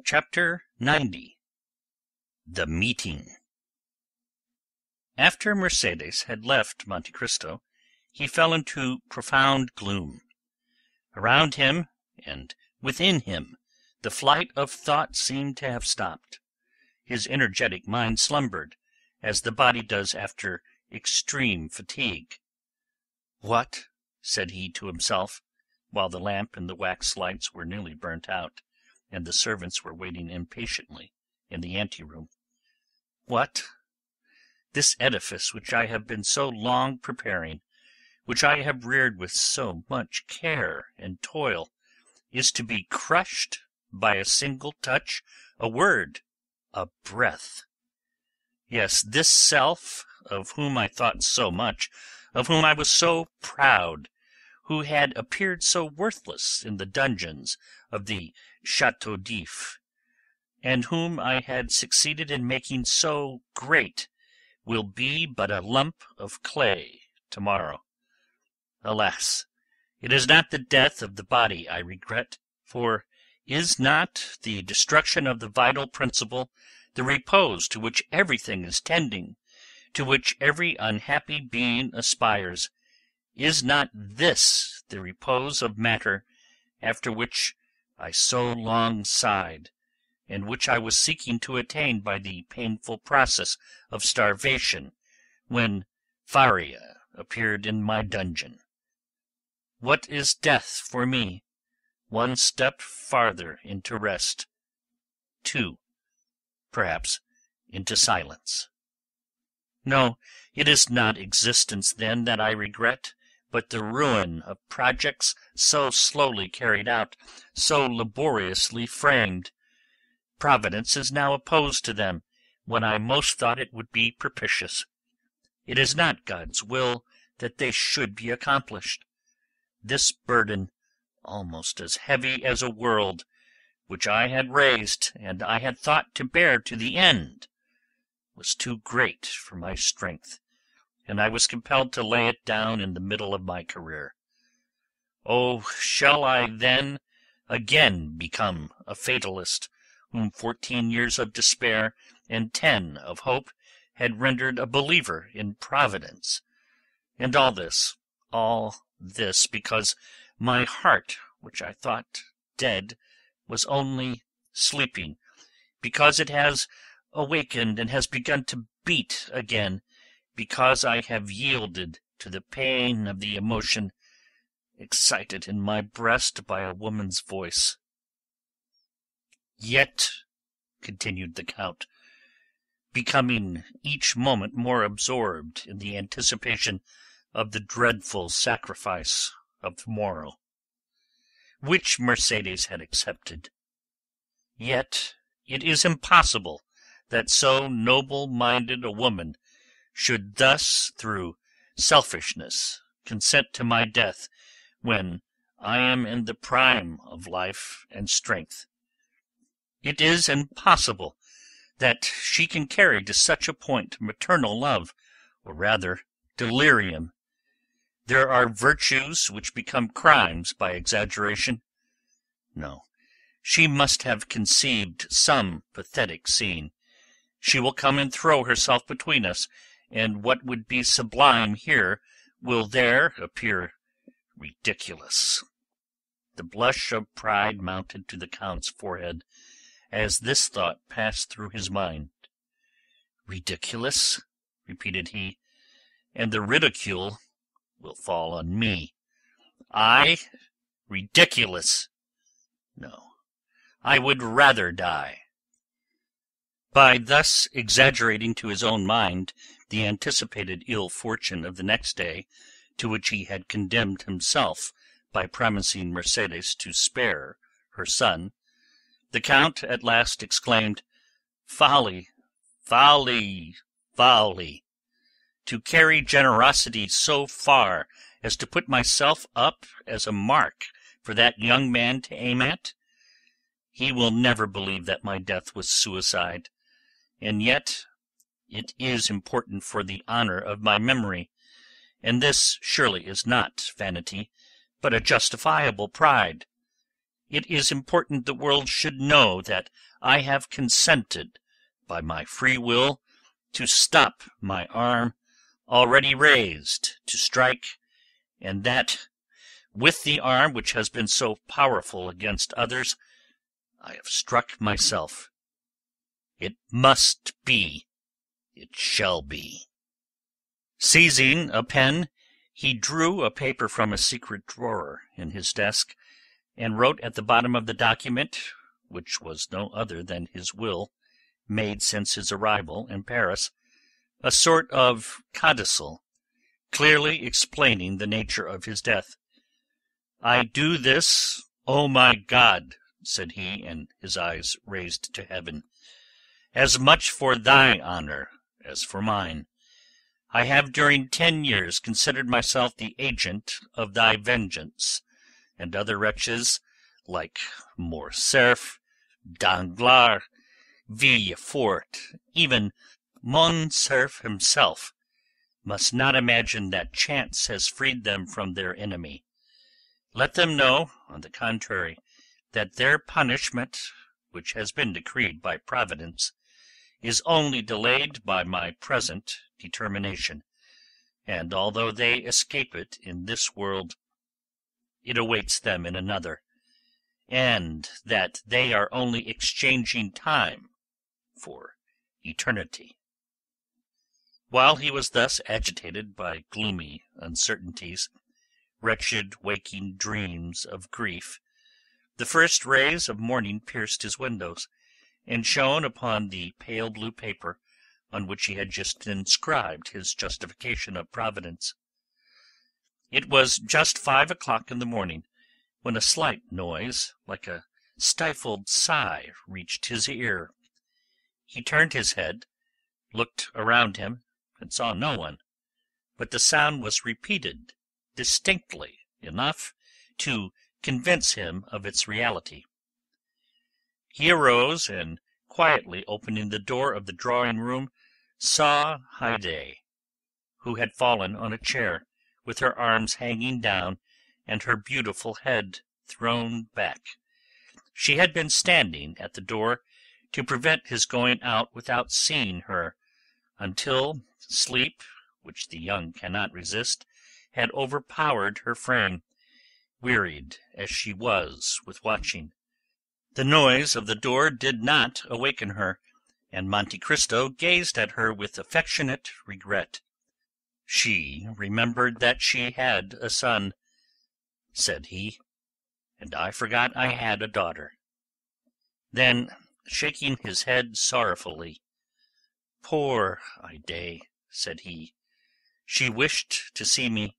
Chapter 90. The Meeting. After Mercedes had left Monte Cristo, he fell into profound gloom. Around him and within him the flight of thought seemed to have stopped. His energetic mind slumbered, as the body does after extreme fatigue. "What?" said he to himself, while the lamp and the wax lights were nearly burnt out, and the servants were waiting impatiently in the anteroom. "What? This edifice which I have been so long preparing, which I have reared with so much care and toil, is to be crushed by a single touch, a word, a breath. Yes, this self, of whom I thought so much, of whom I was so proud, who had appeared so worthless in the dungeons of the Chateau d'If, and whom I had succeeded in making so great, will be but a lump of clay tomorrow. Alas, it is not the death of the body I regret, for is not the destruction of the vital principle, the repose to which everything is tending, to which every unhappy being aspires, is not this the repose of matter after which I so long sighed, and which I was seeking to attain by the painful process of starvation when Faria appeared in my dungeon? What is death for me? One step farther into rest. 2, perhaps into silence. No, it is not existence then that I regret, but the ruin of projects so slowly carried out, so laboriously framed. Providence is now opposed to them, when I most thought it would be propitious. It is not God's will that they should be accomplished. This burden, almost as heavy as a world, which I had raised and I had thought to bear to the end, was too great for my strength, and I was compelled to lay it down in the middle of my career. Oh, shall I then again become a fatalist, whom 14 years of despair and 10 of hope had rendered a believer in Providence? And all this because my heart, which I thought dead, was only sleeping, because it has awakened and has begun to beat again, because I have yielded to the pain of the emotion excited in my breast by a woman's voice. Yet," continued the Count, becoming each moment more absorbed in the anticipation of the dreadful sacrifice of the morrow, which Mercedes had accepted, "yet it is impossible that so noble-minded a woman should thus, through selfishness, consent to my death, when I am in the prime of life and strength. It is impossible that she can carry to such a point maternal love, or rather delirium. There are virtues which become crimes by exaggeration. No, she must have conceived some pathetic scene. She will come and throw herself between us, and what would be sublime here will there appear ridiculous." The blush of pride mounted to the Count's forehead as this thought passed through his mind. "Ridiculous?" repeated he, "and the ridicule will fall on me. I? Ridiculous? No, I would rather die." By thus exaggerating to his own mind the anticipated ill fortune of the next day, to which he had condemned himself by promising Mercedes to spare her son, the Count at last exclaimed, "Folly, folly, folly! To carry generosity so far as to put myself up as a mark for that young man to aim at! He will never believe that my death was suicide, and yet it is important for the honour of my memory, and this surely is not vanity, but a justifiable pride. It is important the world should know that I have consented, by my free will, to stop my arm, already raised, to strike, and that, with the arm which has been so powerful against others, I have struck myself. It must be. It shall be." Seizing a pen, he drew a paper from a secret drawer in his desk, and wrote at the bottom of the document, which was no other than his will, made since his arrival in Paris, a sort of codicil, clearly explaining the nature of his death. "I do this, O my God," said he, and his eyes raised to heaven, "as much for thy honour as for mine. I have during 10 years considered myself the agent of thy vengeance, and other wretches, like Morcerf, Danglars, Villefort, even Morcerf himself, must not imagine that chance has freed them from their enemy. Let them know, on the contrary, that their punishment, which has been decreed by Providence, is only delayed by my present determination, and although they escape it in this world, it awaits them in another, and that they are only exchanging time for eternity." While he was thus agitated by gloomy uncertainties, wretched waking dreams of grief, the first rays of morning pierced his windows, and shone upon the pale blue paper on which he had just inscribed his justification of Providence. It was just 5 o'clock in the morning, when a slight noise, like a stifled sigh, reached his ear. He turned his head, looked around him, and saw no one, but the sound was repeated distinctly enough to convince him of its reality. He arose, and quietly opening the door of the drawing-room, saw Haydée, who had fallen on a chair, with her arms hanging down and her beautiful head thrown back. She had been standing at the door to prevent his going out without seeing her, until sleep, which the young cannot resist, had overpowered her frame, wearied as she was with watching. The noise of the door did not awaken her, and Monte Cristo gazed at her with affectionate regret. "She remembered that she had a son," said he, "and I forgot I had a daughter." Then, shaking his head sorrowfully, "Poor Haydée," said he, "she wished to see me,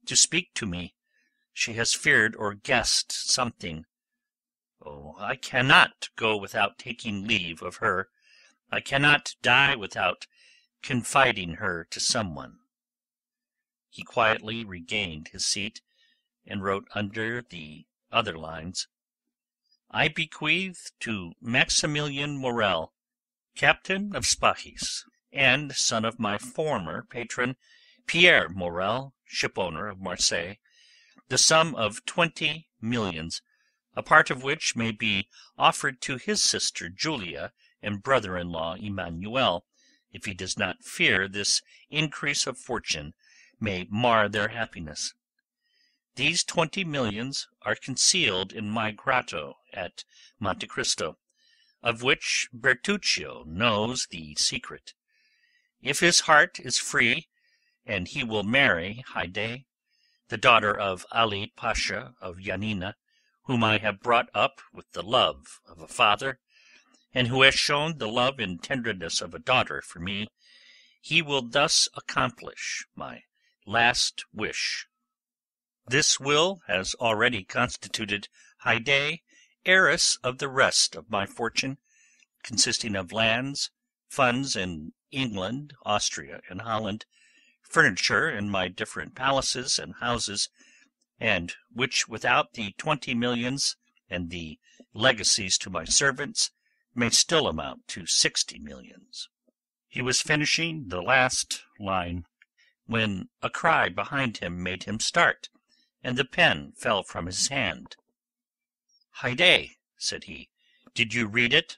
to speak to me. She has feared or guessed something. Oh, I cannot go without taking leave of her. I cannot die without confiding her to someone." He quietly regained his seat, and wrote under the other lines, "I bequeath to Maximilian Morel, captain of Spahis, and son of my former patron, Pierre Morel, shipowner of Marseilles, the sum of 20 millions, a part of which may be offered to his sister Julia and brother-in-law Emmanuel, if he does not fear this increase of fortune may mar their happiness. These 20 millions are concealed in my grotto at Monte Cristo, of which Bertuccio knows the secret. If his heart is free, and he will marry Haydée, the daughter of Ali Pasha of Yanina, whom I have brought up with the love of a father, and who has shown the love and tenderness of a daughter for me, he will thus accomplish my last wish. This will has already constituted Haydée heiress of the rest of my fortune, consisting of lands, funds in England, Austria, and Holland, furniture in my different palaces and houses, and which without the 20 millions and the legacies to my servants may still amount to 60 millions. He was finishing the last line when a cry behind him made him start, and the pen fell from his hand. "Haydée," said he, "did you read it?"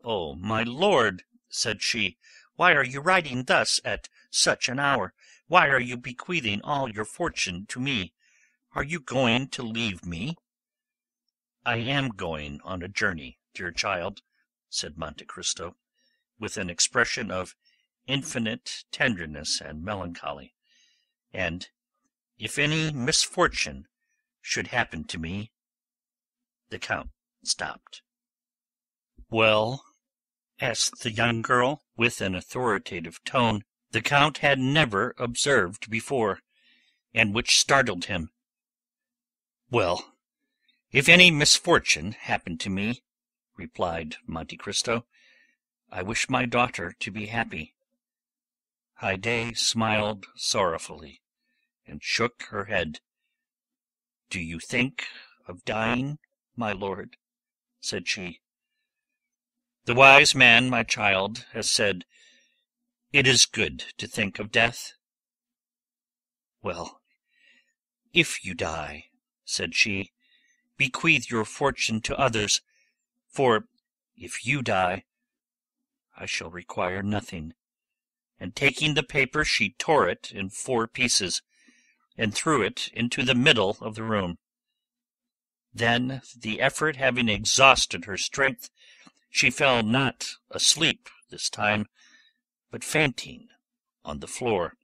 "Oh, my lord," said she, "why are you writing thus at such an hour? Why are you bequeathing all your fortune to me? Are you going to leave me?" "I am going on a journey, dear child," said Monte Cristo, with an expression of infinite tenderness and melancholy, "and if any misfortune should happen to me—" The Count stopped. "Well?" asked the young girl, with an authoritative tone the Count had never observed before, and which startled him. "Well, if any misfortune happen to me," replied Monte Cristo, "I wish my daughter to be happy." Haydée smiled sorrowfully, and shook her head. "Do you think of dying, my lord?" said she. "The wise man, my child, has said, 'It is good to think of death.'" "Well, if you die," said she, "bequeath your fortune to others, for if you die I shall require nothing." And taking the paper she tore it in 4 pieces, and threw it into the middle of the room. Then, the effort having exhausted her strength, she fell not asleep this time, but fainting on the floor.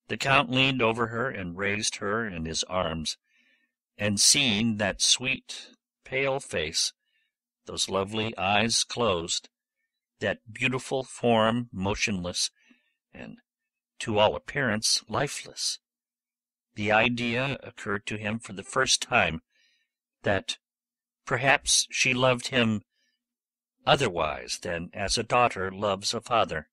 The Count leaned over her and raised her in his arms, and seeing that sweet, pale face, those lovely eyes closed, that beautiful form motionless, and to all appearance lifeless, the idea occurred to him for the first time that perhaps she loved him otherwise than as a daughter loves a father.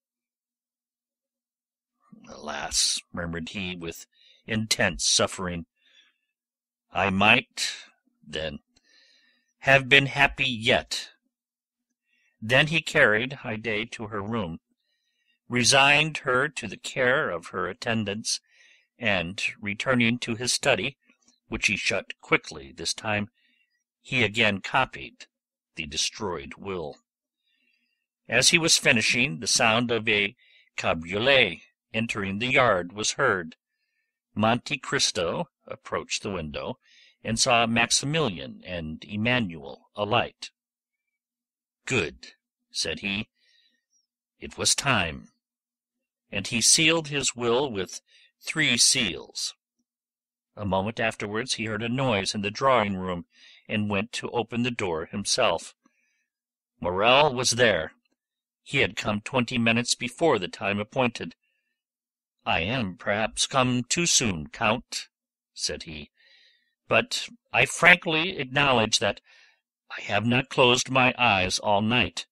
"Alas," murmured he, with intense suffering, "I might, then, have been happy yet." Then he carried Haydée to her room, resigned her to the care of her attendants, and, returning to his study, which he shut quickly this time, he again copied the destroyed will. As he was finishing, the sound of a cabriolet entering the yard was heard. Monte Cristo approached the window, and saw Maximilian and Emmanuel alight. "Good," said he, "it was time." And he sealed his will with 3 seals. A moment afterwards he heard a noise in the drawing-room, and went to open the door himself. Morel was there. He had come 20 minutes before the time appointed. "I am perhaps come too soon, Count," said he, "but I frankly acknowledge that I have not closed my eyes all night,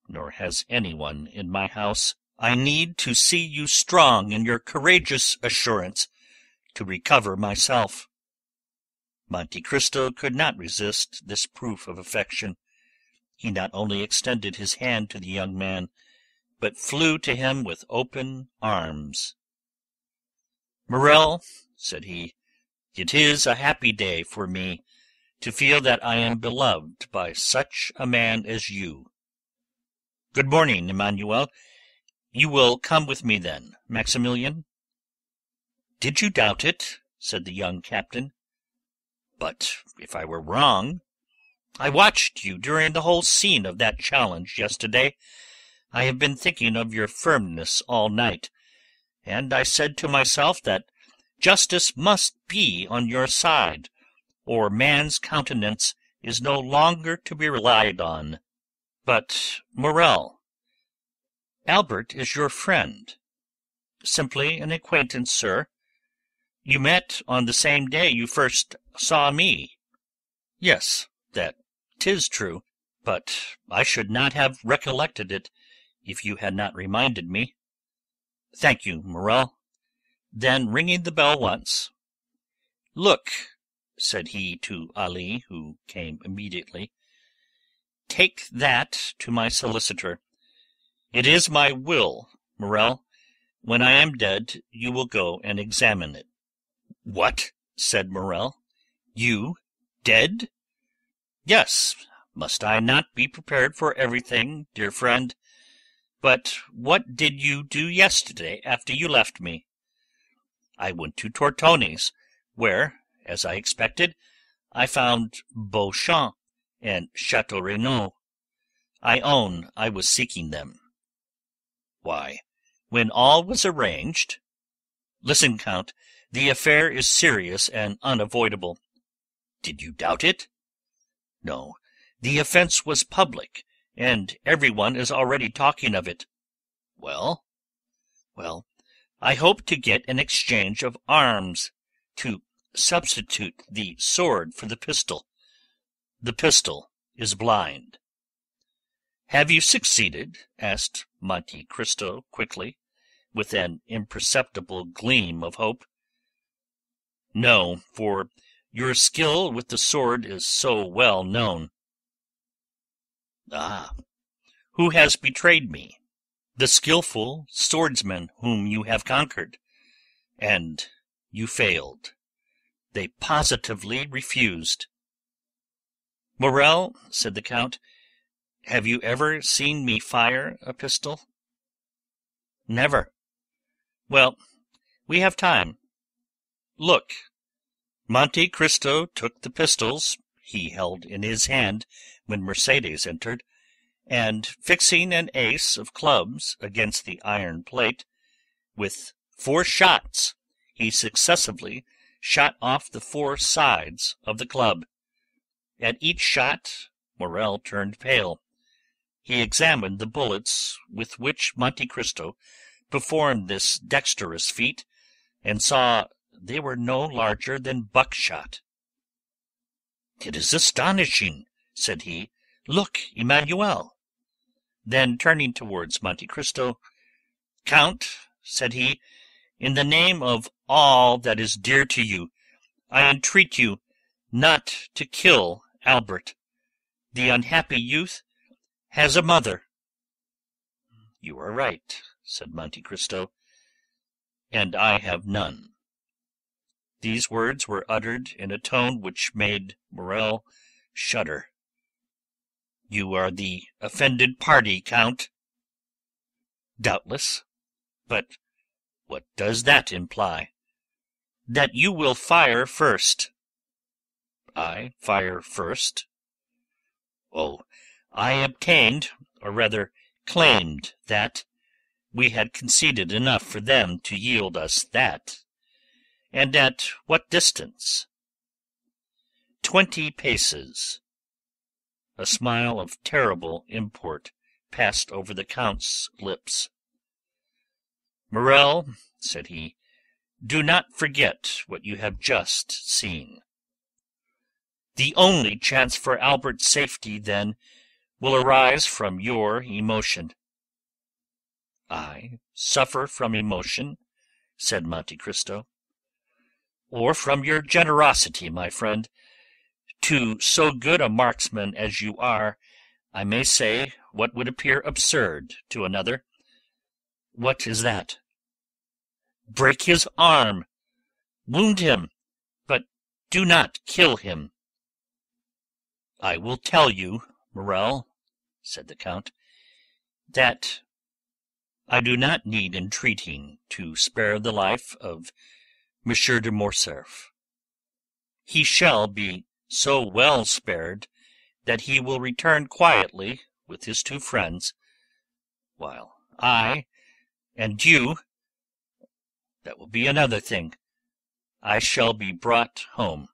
nor has anyone in my house. I need to see you strong in your courageous assurance to recover myself." Monte Cristo could not resist this proof of affection. He not only extended his hand to the young man, but flew to him with open arms. "Morel," said he, "it is a happy day for me to feel that I am beloved by such a man as you. Good morning, Emmanuel. You will come with me then, Maximilian?" "Did you doubt it?" said the young captain. "But if I were wrong? I watched you during the whole scene of that challenge yesterday. I have been thinking of your firmness all night, and I said to myself that justice must be on your side, or man's countenance is no longer to be relied on. But, Morel, Albert is your friend." "Simply an acquaintance, sir." "You met on the same day you first saw me." "Yes, that 'tis true, but I should not have recollected it if you had not reminded me." "Thank you, Morel." Then, ringing the bell once, "Look," said he to Ali, who came immediately, "take that to my solicitor. It is my will, Morel. When I am dead you will go and examine it." "What?" said Morel. "You dead?" Yes, must I not be prepared for everything, dear friend? But what did you do yesterday after you left me? I went to Tortoni's, where, as I expected, I found Beauchamp and Chateau Renaud. I own I was seeking them. Why, when all was arranged— Listen, Count, the affair is serious and unavoidable. Did you doubt it? No, the offence was public, and everyone is already talking of it. Well? Well, I hope to get an exchange of arms, to substitute the sword for the pistol. The pistol is blind. Have you succeeded? Asked Monte Cristo quickly, with an imperceptible gleam of hope. No, for your skill with the sword is so well known. Ah, who has betrayed me? The skilful swordsman whom you have conquered, and you failed. They positively refused. Morel, said the Count, have you ever seen me fire a pistol? Never. Well, we have time. Look. Monte Cristo took the pistols he held in his hand when Mercedes entered, and fixing an ace of clubs against the iron plate, with 4 shots he successively shot off the 4 sides of the club. At each shot Morel turned pale. He examined the bullets with which Monte Cristo performed this dexterous feat, and saw they were no larger than buckshot. "It is astonishing," said he. "Look, Emmanuel." Then turning towards Monte Cristo, "Count," said he, "in the name of all that is dear to you, I entreat you not to kill Albert. The unhappy youth has a mother." "You are right," said Monte Cristo, "and I have none." These words were uttered in a tone which made Morel shudder. "You are the offended party, Count." "Doubtless. But what does that imply?" "That you will fire first." "I fire first?" "Oh, I obtained, or rather claimed, that. We had conceded enough for them to yield us that." "And at what distance?" 20 paces. A smile of terrible import passed over the Count's lips. "Morel," said he, "do not forget what you have just seen. The only chance for Albert's safety, then, will arise from your emotion." "I suffer from emotion?" said Monte Cristo. "Or from your generosity, my friend. To so good a marksman as you are, I may say what would appear absurd to another." "What is that?" "Break his arm. Wound him, but do not kill him." "I will tell you, Morel," said the Count, "that I do not need entreating to spare the life of Monsieur de Morcerf. He shall be so well spared that he will return quietly with his 2 friends, while I and you— that will be another thing. I shall be brought home."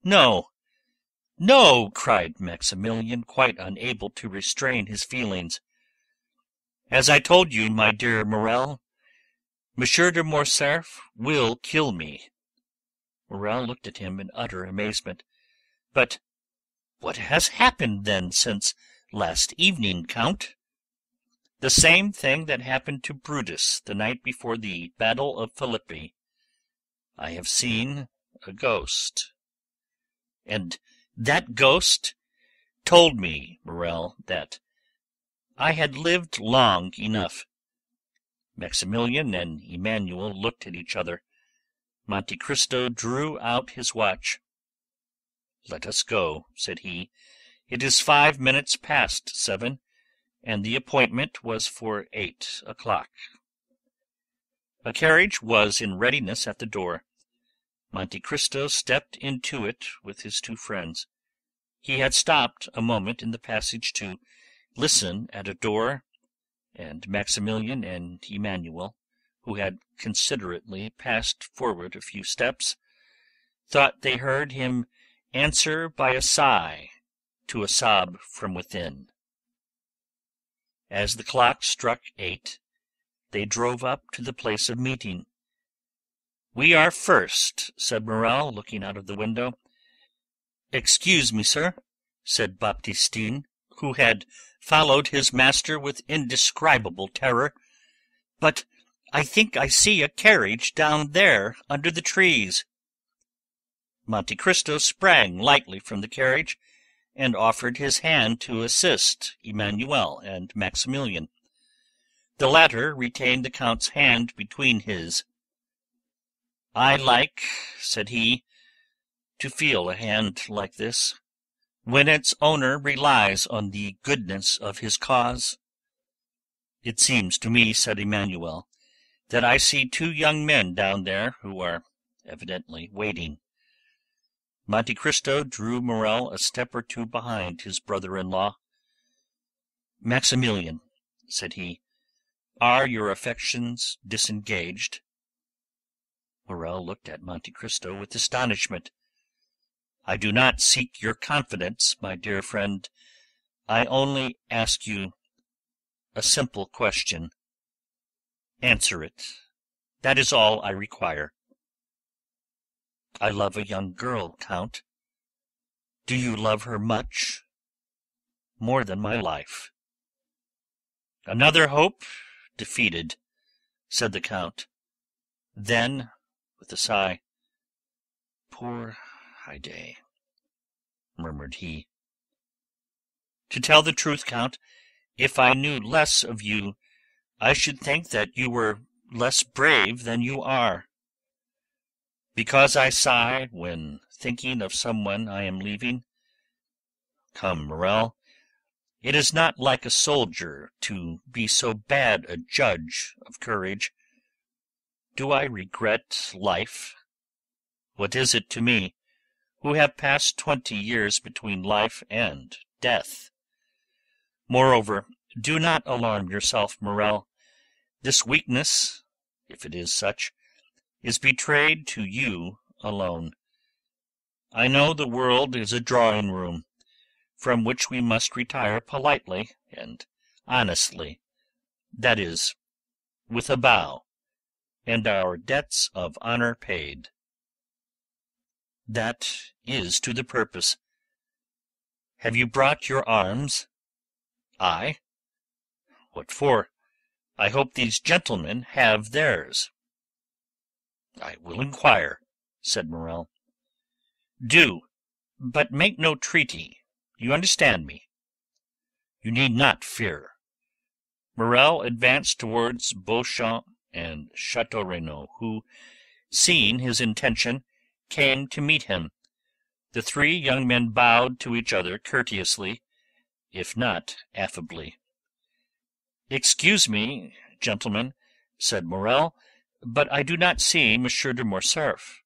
"No, no!" cried Maximilian, quite unable to restrain his feelings. "As I told you, my dear Morel, Monsieur de Morcerf will kill me." Morel looked at him in utter amazement. "But what has happened, then, since last evening, Count?" "The same thing that happened to Brutus the night before the battle of Philippi. I have seen a ghost. And that ghost told me, Morel, that I had lived long enough." Maximilian and Emmanuel looked at each other. Monte Cristo drew out his watch. "Let us go," said he. "It is 5 minutes past 7, and the appointment was for 8 o'clock." A carriage was in readiness at the door. Monte Cristo stepped into it with his two friends. He had stopped a moment in the passage to listen at a door, and Maximilian and Emmanuel, who had considerately passed forward a few steps, thought they heard him answer by a sigh to a sob from within. As the clock struck 8, they drove up to the place of meeting. "We are first," said Morel, looking out of the window. "Excuse me, sir," said Baptistine, who had followed his master with indescribable terror, "but I think I see a carriage down there under the trees." Monte Cristo sprang lightly from the carriage, and offered his hand to assist Emmanuel and Maximilian. The latter retained the Count's hand between his. "I like," said he, "to feel a hand like this, when its owner relies on the goodness of his cause." "It seems to me," said Emmanuel, "that I see 2 young men down there who are evidently waiting." Monte Cristo drew Morel a step or two behind his brother-in-law. "Maximilian," said he, "are your affections disengaged?" Morel looked at Monte Cristo with astonishment. "I do not seek your confidence, my dear friend. I only ask you a simple question. Answer it. That is all I require." "I love a young girl, Count." "Do you love her much?" "More than my life." "Another hope defeated," said the Count. Then, with a sigh, "Poor Haydée," murmured he. "To tell the truth, Count, if I knew less of you, I should think that you were less brave than you are. Because I sigh when thinking of someone I am leaving? Come, Morel, it is not like a soldier to be so bad a judge of courage. Do I regret life? What is it to me, who have passed 20 years between life and death? Moreover, do not alarm yourself, Morel. This weakness, if it is such, is betrayed to you alone. I know the world is a drawing-room, from which we must retire politely and honestly, that is, with a bow, and our debts of honour paid. That is to the purpose. Have you brought your arms? I? What for? I hope these gentlemen have theirs." "I will inquire," said Morel. "Do, but make no treaty. You understand me?" "You need not fear." Morel advanced towards Beauchamp and Château who, seeing his intention, came to meet him. The 3 young men bowed to each other courteously, if not affably. "Excuse me, gentlemen," said Morel, "but I do not see Monsieur de Morcerf."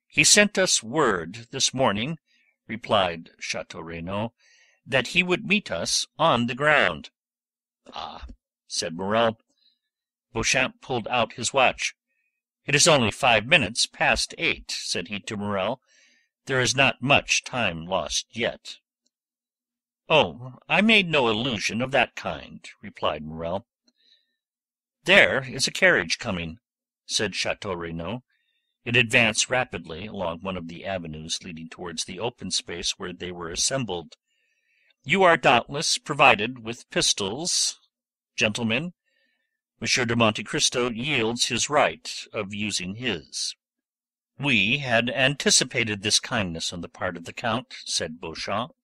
"He sent us word this morning," replied Château "that he would meet us on the ground." "Ah," said Morel. Beauchamp pulled out his watch. "It is only 5 minutes past 8," said he to Morel. "There is not much time lost yet." "Oh, I made no allusion of that kind," replied Morel. "There is a carriage coming," said Château It advanced rapidly along one of the avenues leading towards the open space where they were assembled. "You are doubtless provided with pistols, gentlemen. Monsieur de Monte Cristo yields his right of using his." "We had anticipated this kindness on the part of the Count," said Beauchamp,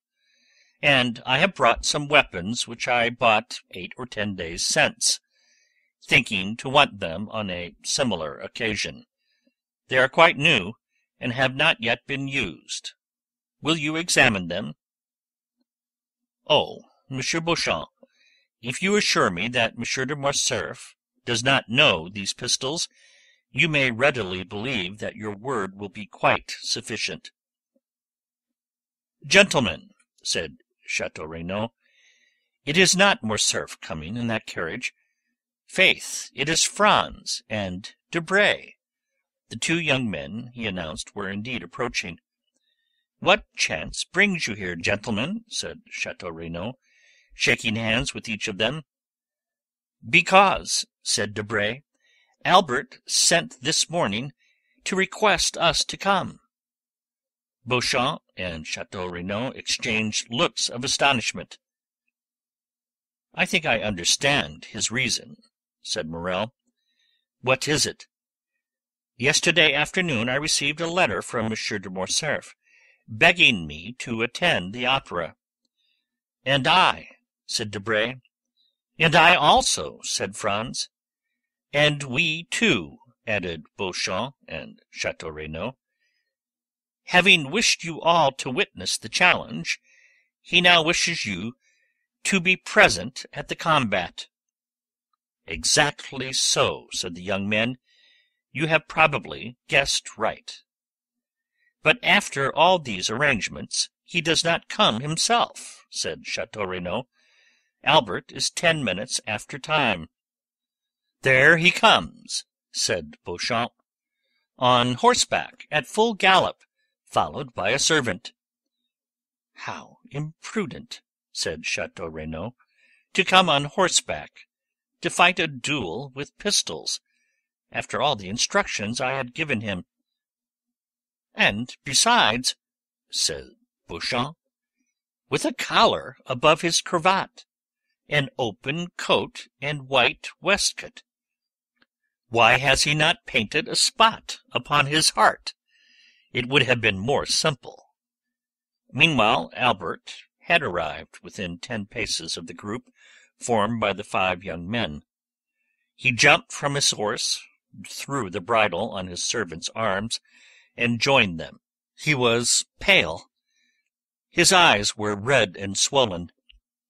"and I have brought some weapons which I bought 8 or 10 days since, thinking to want them on a similar occasion. They are quite new, and have not yet been used." Will you examine them?" "Oh, Monsieur Beauchamp, if you assure me that Monsieur de Morcerf does not know these pistols, you may readily believe that your word will be quite sufficient." "Gentlemen," said Chateau Renaud, "it is not Morcerf coming in that carriage. Faith, it is Franz and Debray." The two young men he announced were indeed approaching. "What chance brings you here, gentlemen?" said Chateau Renaud, shaking hands with each of them. "Because," said Debray, "Albert sent this morning to request us to come." Beauchamp and Chateau Renaud exchanged looks of astonishment. "I think I understand his reason," said Morel. "What is it?" "Yesterday afternoon I received a letter from Monsieur de Morcerf, begging me to attend the opera." "And I," said Debray. "And I also," said Franz. "And we too," added Beauchamp and Chateau Renaud. "Having wished you all to witness the challenge, he now wishes you to be present at the combat." "Exactly so," said the young men. "You have probably guessed right." "But after all these arrangements he does not come himself," said Chateau Renaud. "Albert is 10 minutes after time." "There he comes," said Beauchamp, "on horseback at full gallop, followed by a servant." "How imprudent," said Chateau Renaud, "to come on horseback, to fight a duel with pistols, after all the instructions I had given him." "And besides," said Beauchamp, "with a collar above his cravat, an open coat and white waistcoat. Why has he not painted a spot upon his heart? It would have been more simple." Meanwhile Albert had arrived within 10 paces of the group formed by the 5 young men. He jumped from his horse, threw the bridle on his servant's arms, and joined them. He was pale. His eyes were red and swollen.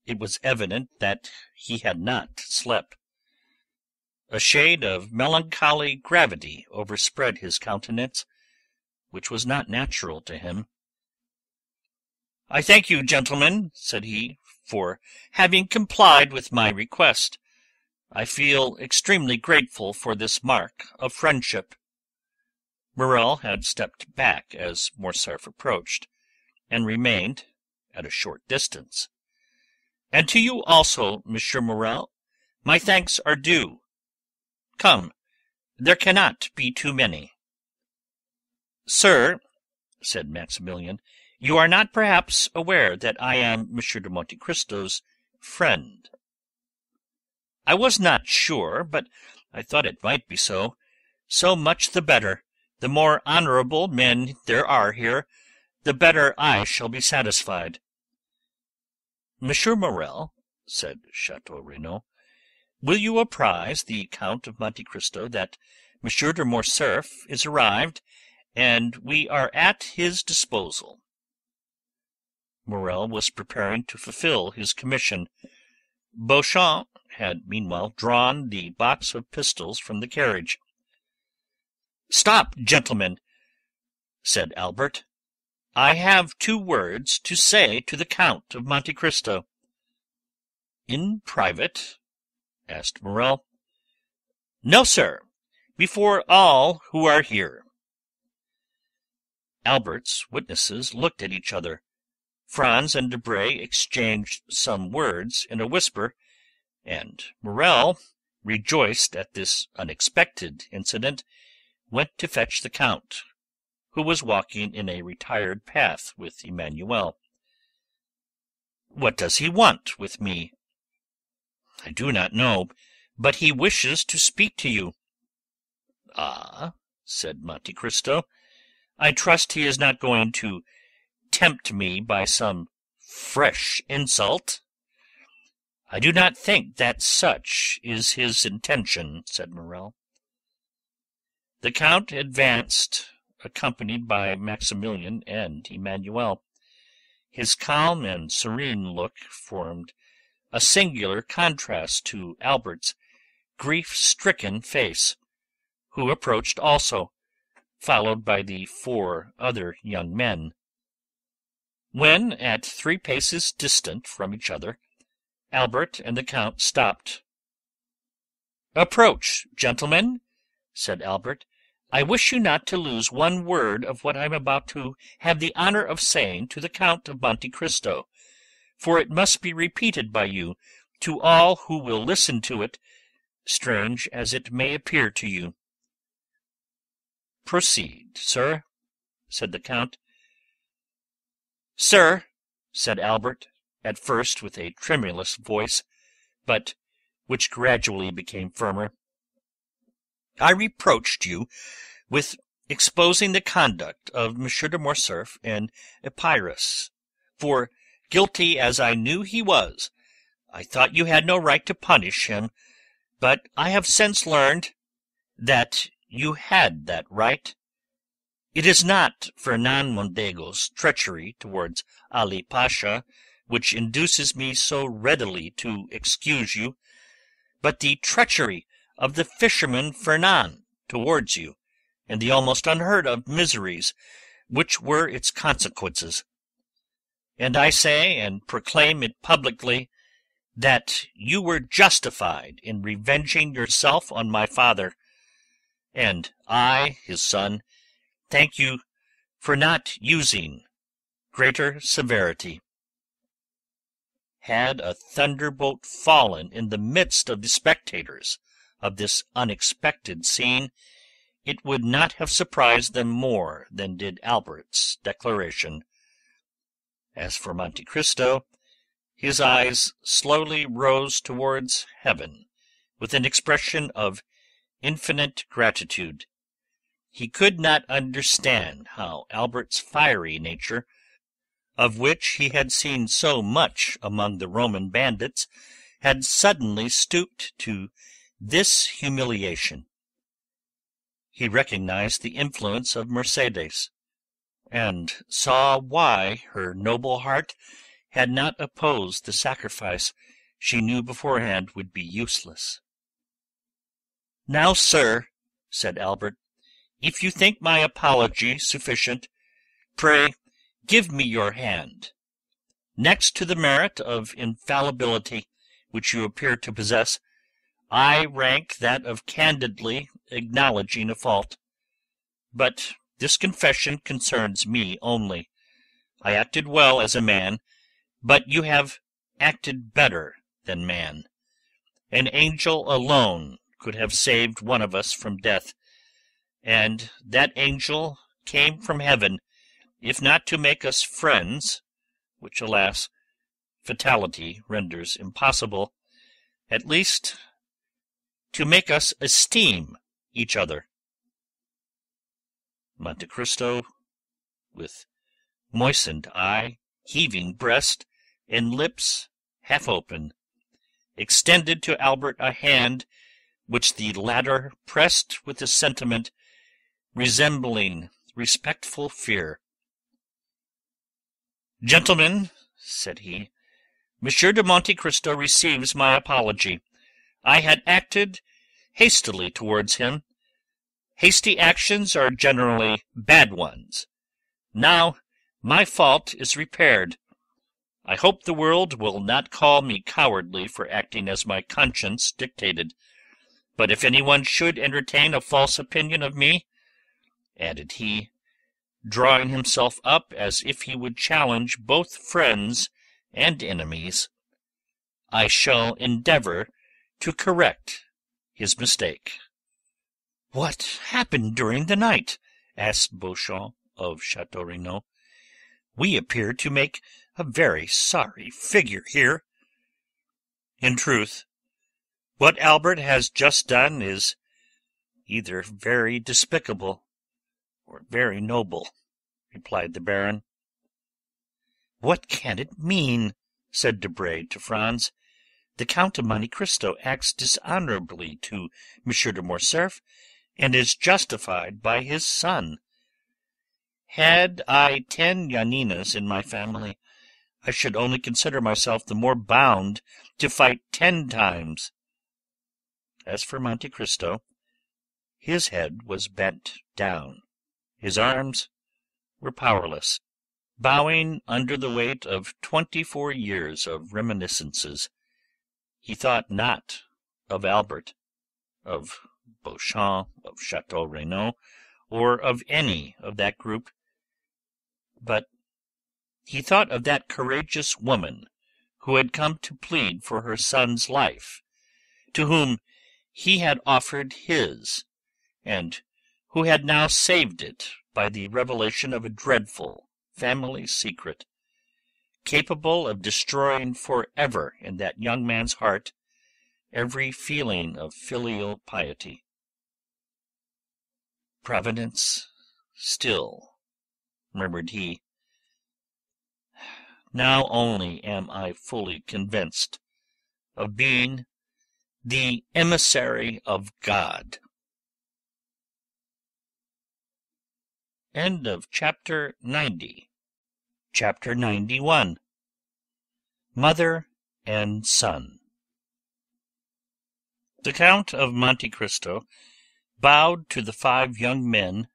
It was evident that he had not slept. A shade of melancholy gravity overspread his countenance, which was not natural to him. "I thank you, gentlemen," said he, "for having complied with my request. I feel extremely grateful for this mark of friendship." Morel had stepped back as Morcerf approached, and remained at a short distance. "And to you also, Monsieur Morel, my thanks are due. Come, there cannot be too many." "Sir," said Maximilian, "you are not perhaps aware that I am Monsieur de Monte Cristo's friend." "I was not sure, but I thought it might be so. So much the better. The more honourable men there are here, the better I shall be satisfied." "Monsieur Morel," said Chateau Renaud, "will you apprise the Count of Monte Cristo that Monsieur de Morcerf is arrived, and we are at his disposal?" Morel was preparing to fulfil his commission. Beauchamp had meanwhile drawn the box of pistols from the carriage. "Stop, gentlemen," said Albert. "I have 2 words to say to the Count of Monte Cristo." "In private?" asked Morel. "No, sir, before all who are here." Albert's witnesses looked at each other. Franz and Debray exchanged some words in a whisper, and Morel, rejoiced at this unexpected incident, went to fetch the Count, who was walking in a retired path with Emmanuel. "What does he want with me?" "I do not know, but he wishes to speak to you." "Ah," said Monte Cristo, "I trust he is not going to tempt me by some fresh insult." "I do not think that such is his intention," said Morel. The Count advanced, accompanied by Maximilian and Emmanuel. His calm and serene look formed a singular contrast to Albert's grief-stricken face, who approached also, followed by the 4 other young men. When at 3 paces distant from each other, Albert and the Count stopped. "Approach, gentlemen," said Albert. "I wish you not to lose one word of what I am about to have the honour of saying to the Count of Monte Cristo, for it must be repeated by you to all who will listen to it, strange as it may appear to you." "Proceed, sir," said the Count. "Sir," said Albert, at first with a tremulous voice, but which gradually became firmer, "I reproached you with exposing the conduct of Monsieur de Morcerf and Paris, for, guilty as I knew he was, I thought you had no right to punish him, but I have since learned that you had that right. It is not Fernand Mondego's treachery towards Ali Pasha which induces me so readily to excuse you, but the treachery of the fisherman Fernand towards you, and the almost unheard-of miseries which were its consequences. And I say, and proclaim it publicly, that you were justified in revenging yourself on my father, and I, his son, thank you for not using greater severity." Had a thunderbolt fallen in the midst of the spectators of this unexpected scene, it would not have surprised them more than did Albert's declaration. As for Monte Cristo, his eyes slowly rose towards heaven with an expression of infinite gratitude. He could not understand how Albert's fiery nature, of which he had seen so much among the Roman bandits, had suddenly stooped to this humiliation. He recognized the influence of Mercedes, and saw why her noble heart had not opposed the sacrifice she knew beforehand would be useless. "Now, sir," said Albert, "if you think my apology sufficient, pray give me your hand. Next to the merit of infallibility, which you appear to possess, I rank that of candidly acknowledging a fault. But this confession concerns me only. I acted well as a man, but you have acted better than man. An angel alone could have saved one of us from death, and that angel came from heaven, if not to make us friends, which, alas, fatality renders impossible, at least to make us esteem each other." Monte Cristo, with moistened eye, heaving breast, and lips half open, extended to Albert a hand which the latter pressed with a sentiment resembling respectful fear. "Gentlemen," said he, "Monsieur de Monte Cristo receives my apology. I had acted hastily towards him. Hasty actions are generally bad ones. Now my fault is repaired. I hope the world will not call me cowardly for acting as my conscience dictated. But if anyone should entertain a false opinion of me," added he, drawing himself up as if he would challenge both friends and enemies, "I shall endeavour to correct his mistake." "What happened during the night?" asked Beauchamp of Chateau Renaud. "We appear to make a very sorry figure here." "In truth, what Albert has just done is either very despicable or very noble," replied the Baron. "What can it mean?" said Debray to Franz. "The Count of Monte Cristo acts dishonourably to Monsieur de Morcerf, and is justified by his son. Had I 10 Janinas in my family, I should only consider myself the more bound to fight 10 times. As for Monte Cristo, his head was bent down, his arms were powerless. Bowing under the weight of 24 years of reminiscences, he thought not of Albert, of Beauchamp, of Chateau Renaud, or of any of that group, but he thought of that courageous woman who had come to plead for her son's life, to whom he had offered his, and who had now saved it by the revelation of a dreadful family secret, capable of destroying forever in that young man's heart every feeling of filial piety. "Providence still," murmured he. "Now only am I fully convinced of being the emissary of God." End of chapter 90. Chapter 91. Mother and Son. The Count of Monte Cristo bowed to the 5 young men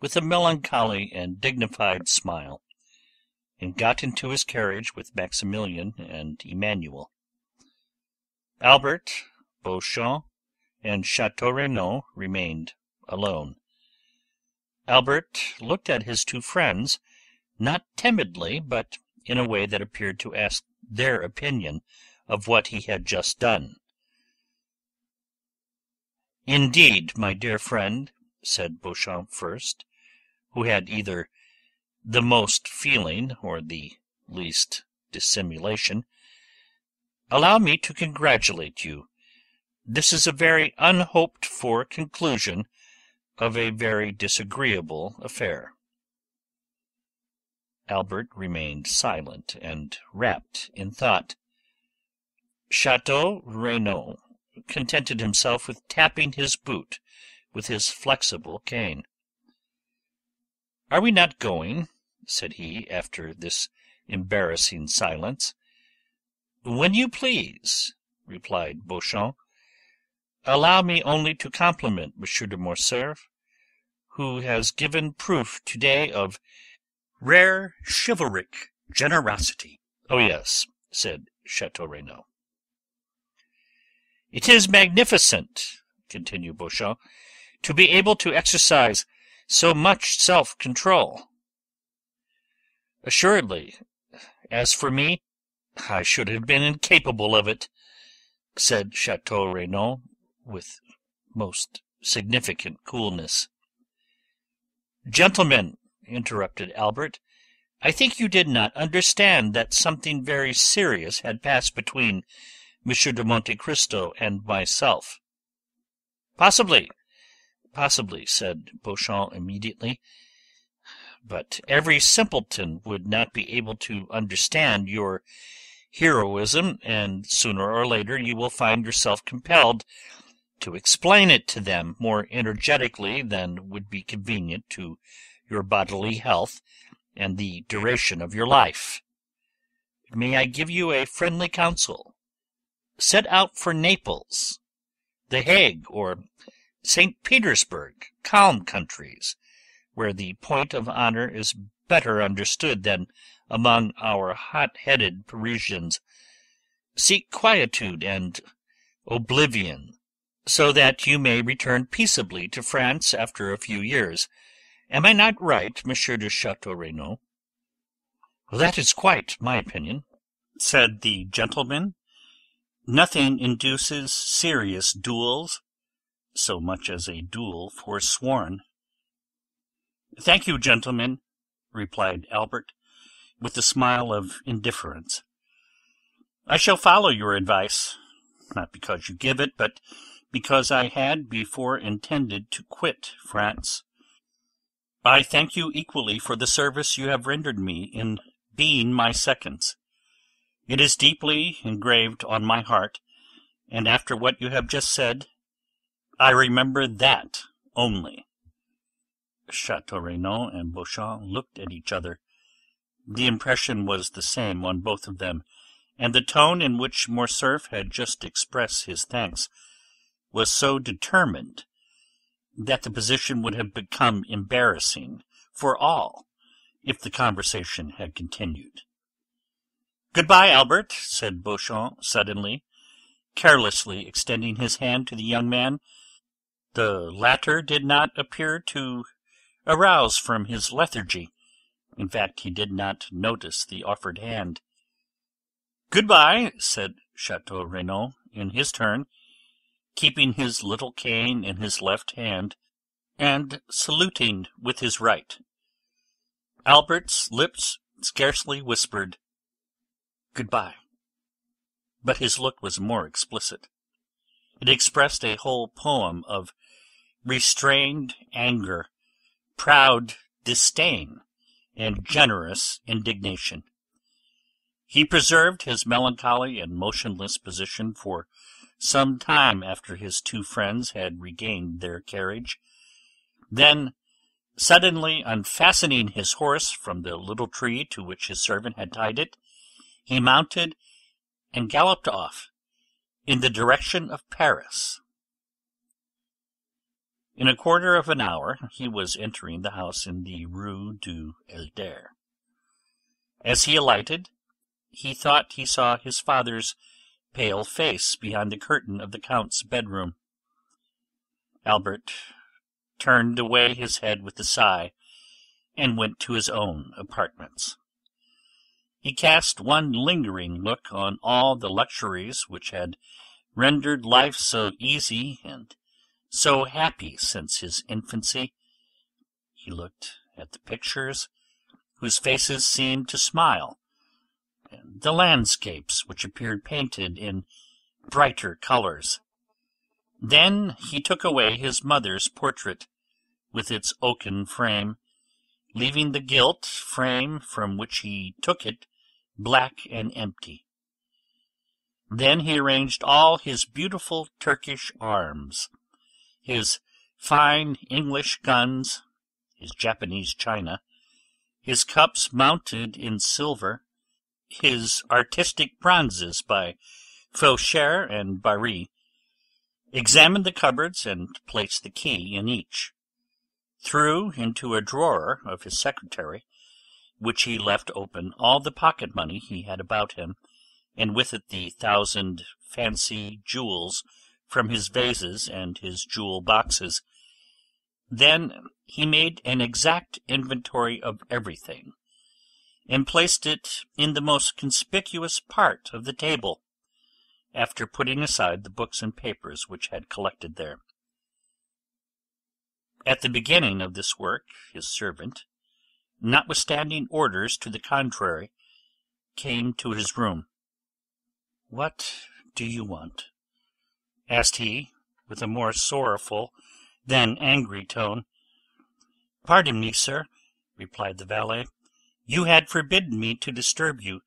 with a melancholy and dignified smile, and got into his carriage with Maximilian and Emmanuel. Albert, Beauchamp, and Chateau Renaud remained alone. Albert looked at his 2 friends, not timidly, but in a way that appeared to ask their opinion of what he had just done. "Indeed, my dear friend," said Beauchamp first, who had either the most feeling or the least dissimulation, "allow me to congratulate you. This is a very unhoped-for conclusion of a very disagreeable affair." Albert remained silent and wrapped in thought. Chateau Renaud contented himself with tapping his boot with his flexible cane. "Are we not going?" said he, after this embarrassing silence. "When you please," replied Beauchamp. "Allow me only to compliment Monsieur de Morcerf, who has given proof to-day of rare chivalric generosity." "Oh, yes," said Chateau Renaud. "It is magnificent," continued Beauchamp, "to be able to exercise so much self-control." "Assuredly. As for me, I should have been incapable of it," said Chateau Renaud, with most significant coolness. "Gentlemen," interrupted Albert, "I think you did not understand that something very serious had passed between Monsieur de Monte Cristo and myself." "Possibly, said Beauchamp immediately, "but every simpleton would not be able to understand your heroism, and sooner or later you will find yourself compelled to explain it to them more energetically than would be convenient to your bodily health and the duration of your life. May I give you a friendly counsel? Set out for Naples, The Hague, or St. Petersburg, calm countries, where the point of honour is better understood than among our hot-headed Parisians. Seek quietude and oblivion, so that you may return peaceably to France after a few years. Am I not right, Monsieur de Chateau Renaud?" "That is quite my opinion," said the gentleman. "Nothing induces serious duels so much as a duel forsworn." "Thank you, gentlemen," replied Albert, with a smile of indifference. "I shall follow your advice, not because you give it, but because I had before intended to quit France. I thank you equally for the service you have rendered me in being my seconds. It is deeply engraved on my heart, and after what you have just said, I remember that only." Chateau Renaud and Beauchamp looked at each other, The impression was the same on both of them, and the tone in which Morcerf had just expressed his thanks was so determined that the position would have become embarrassing for all if the conversation had continued. "Good-bye, Albert," said Beauchamp suddenly, carelessly extending his hand to the young man. The latter did not appear to arouse from his lethargy. In fact, he did not notice the offered hand. "Good-bye," said Chateau Renaud in his turn, keeping his little cane in his left hand, and saluting with his right. Albert's lips scarcely whispered "Good-bye," but his look was more explicit. It expressed a whole poem of restrained anger, proud disdain, and generous indignation. He preserved his melancholy and motionless position for some time after his two friends had regained their carriage. Then, suddenly unfastening his horse from the little tree to which his servant had tied it, he mounted and galloped off in the direction of Paris. In a quarter of an hour he was entering the house in the Rue du Helder. As he alighted, he thought he saw his father's pale face behind the curtain of the Count's bedroom. Albert turned away his head with a sigh, and went to his own apartments. He cast one lingering look on all the luxuries which had rendered life so easy and so happy since his infancy. He looked at the pictures, whose faces seemed to smile, and the landscapes which appeared painted in brighter colours. Then he took away his mother's portrait, with its oaken frame, leaving the gilt frame from which he took it black and empty. Then he arranged all his beautiful Turkish arms, his fine English guns, his Japanese china, his cups mounted in silver, his artistic bronzes by Bescherer and Barbour, examined the cupboards and placed the key in each, threw into a drawer of his secretary, which he left open, all the pocket-money he had about him, and with it the 1,000 fancy jewels from his vases and his jewel-boxes. Then he made an exact inventory of everything, and placed it in the most conspicuous part of the table, after putting aside the books and papers which had collected there. At the beginning of this work his servant, notwithstanding orders to the contrary, came to his room. "What do you want?" asked he, with a more sorrowful than angry tone. "Pardon me, sir," replied the valet. "You had forbidden me to disturb you,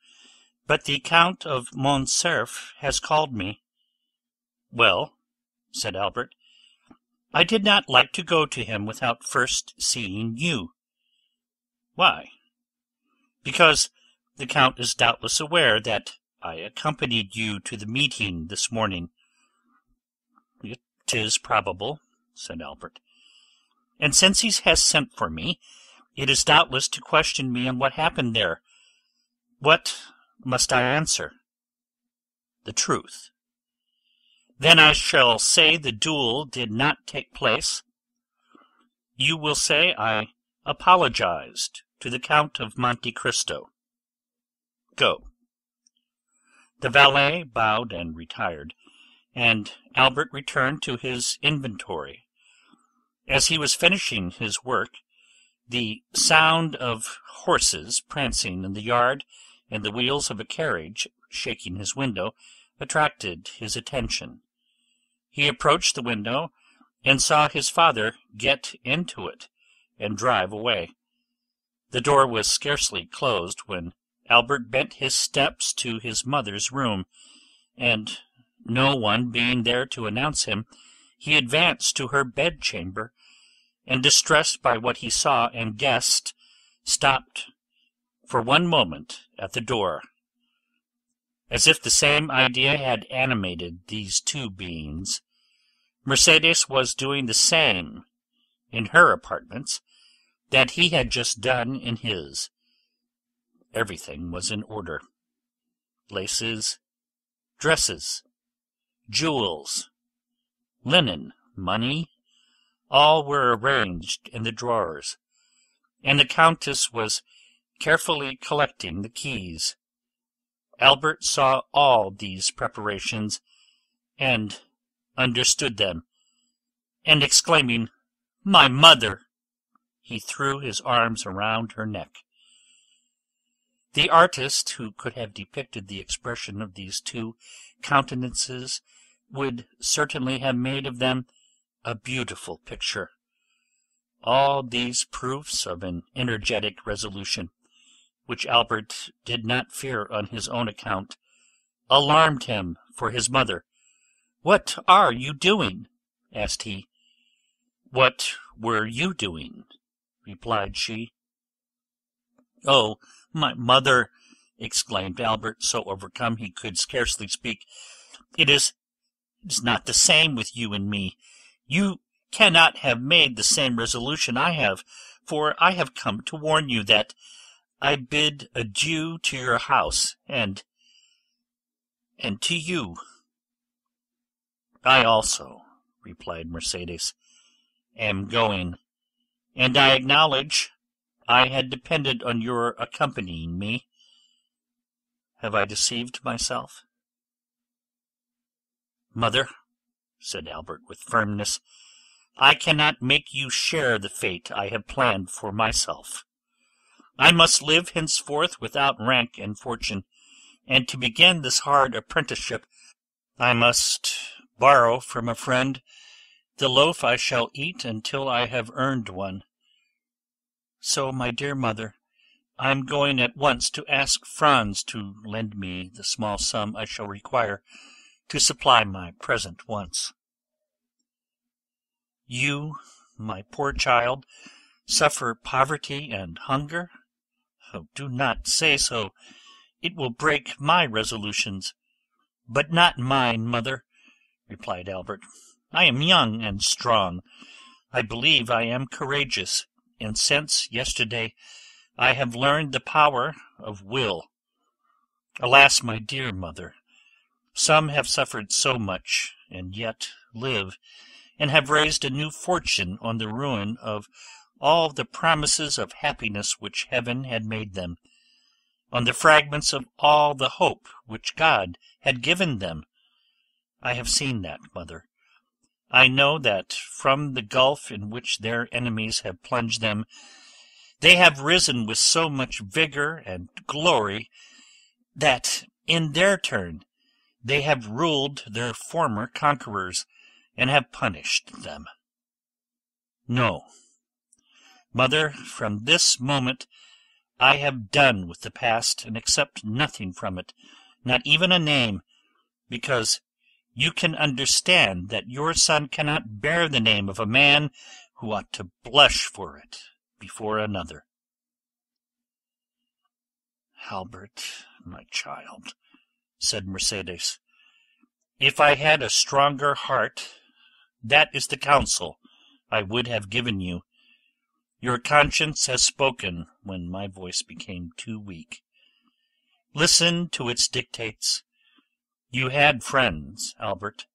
but the Count of Morcerf has called me." "Well," said Albert. "I did not like to go to him without first seeing you." "Why?" "Because the Count is doubtless aware that I accompanied you to the meeting this morning." "'Tis probable," said Albert. "And since he has sent for me, it is doubtless to question me on what happened there. What must I answer?" "The truth." "Then I shall say the duel did not take place?" "You will say I apologized to the Count of Monte Cristo. Go." The valet bowed and retired, and Albert returned to his inventory. As he was finishing his work, the sound of horses prancing in the yard and the wheels of a carriage shaking his window attracted his attention. He approached the window and saw his father get into it and drive away. The door was scarcely closed when Albert bent his steps to his mother's room, and, no one being there to announce him, he advanced to her bedchamber, and, distressed by what he saw and guessed, stopped for one moment at the door. As if the same idea had animated these two beings, Mercedes was doing the same in her apartments that he had just done in his. Everything was in order. Laces, dresses, jewels, linen, money, all were arranged in the drawers, and the Countess was carefully collecting the keys. Albert saw all these preparations, and understood them, and exclaiming, "My mother!" he threw his arms around her neck. The artist who could have depicted the expression of these two countenances would certainly have made of them a beautiful picture. All these proofs of an energetic resolution, which Albert did not fear on his own account, alarmed him for his mother. "What are you doing?" asked he. "What were you doing?" replied she. "Oh, my mother!" exclaimed Albert, so overcome he could scarcely speak. It is not the same with you and me. You cannot have made the same resolution I have, for I have come to warn you that I bid adieu to your house, and to you." "I also," replied Mercedes, "am going, and I acknowledge I had depended on your accompanying me. Have I deceived myself?" "Mother," said Albert with firmness, "I cannot make you share the fate I have planned for myself. I must live henceforth without rank and fortune, and to begin this hard apprenticeship I must borrow from a friend the loaf I shall eat until I have earned one. So, my dear mother, I am going at once to ask Franz to lend me the small sum I shall require to supply my present wants." "You, my poor child, suffer poverty and hunger? Oh, do not say so. It will break my resolutions." "But not mine, mother," replied Albert. "I am young and strong. I believe I am courageous, and since yesterday I have learned the power of will. Alas, my dear mother, some have suffered so much, and yet live, and have raised a new fortune on the ruin of all the promises of happiness which heaven had made them, on the fragments of all the hope which God had given them. I have seen that, mother. I know that from the gulf in which their enemies have plunged them, they have risen with so much vigour and glory that, in their turn, they have ruled their former conquerors, and have punished them. No, mother, from this moment I have done with the past, and accept nothing from it, not even a name, because you can understand that your son cannot bear the name of a man who ought to blush for it before another." "Albert, my child," said Mercedes, "if I had a stronger heart, that is the counsel I would have given you. Your conscience has spoken when my voice became too weak. Listen to its dictates. You had friends, Albert.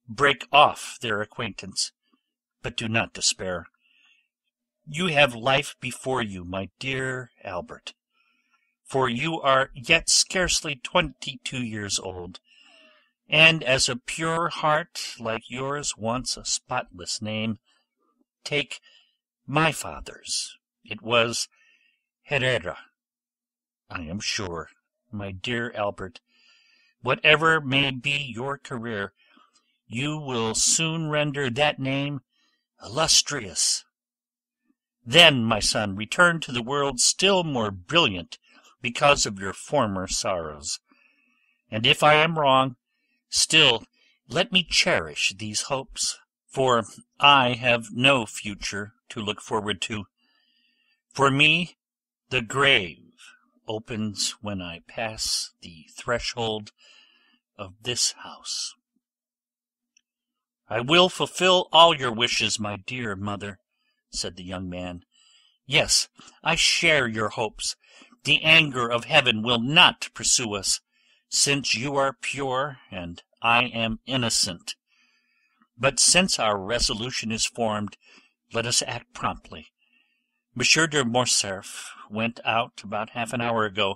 Break off their acquaintance, but do not despair. You have life before you, my dear Albert, for you are yet scarcely 22 years old, and as a pure heart like yours wants a spotless name, take my father's. It was Herrera. I am sure, my dear Albert, whatever may be your career, you will soon render that name illustrious. Then, my son, return to the world still more brilliant because of your former sorrows. And if I am wrong, still let me cherish these hopes, for I have no future to look forward to. For me, the grave opens when I pass the threshold of this house. I will fulfill all your wishes, my dear mother, said the young man. Yes, I share your hopes. The anger of heaven will not pursue us, since you are pure and I am innocent. But since our resolution is formed, let us act promptly. Monsieur de Morcerf went out about half an hour ago.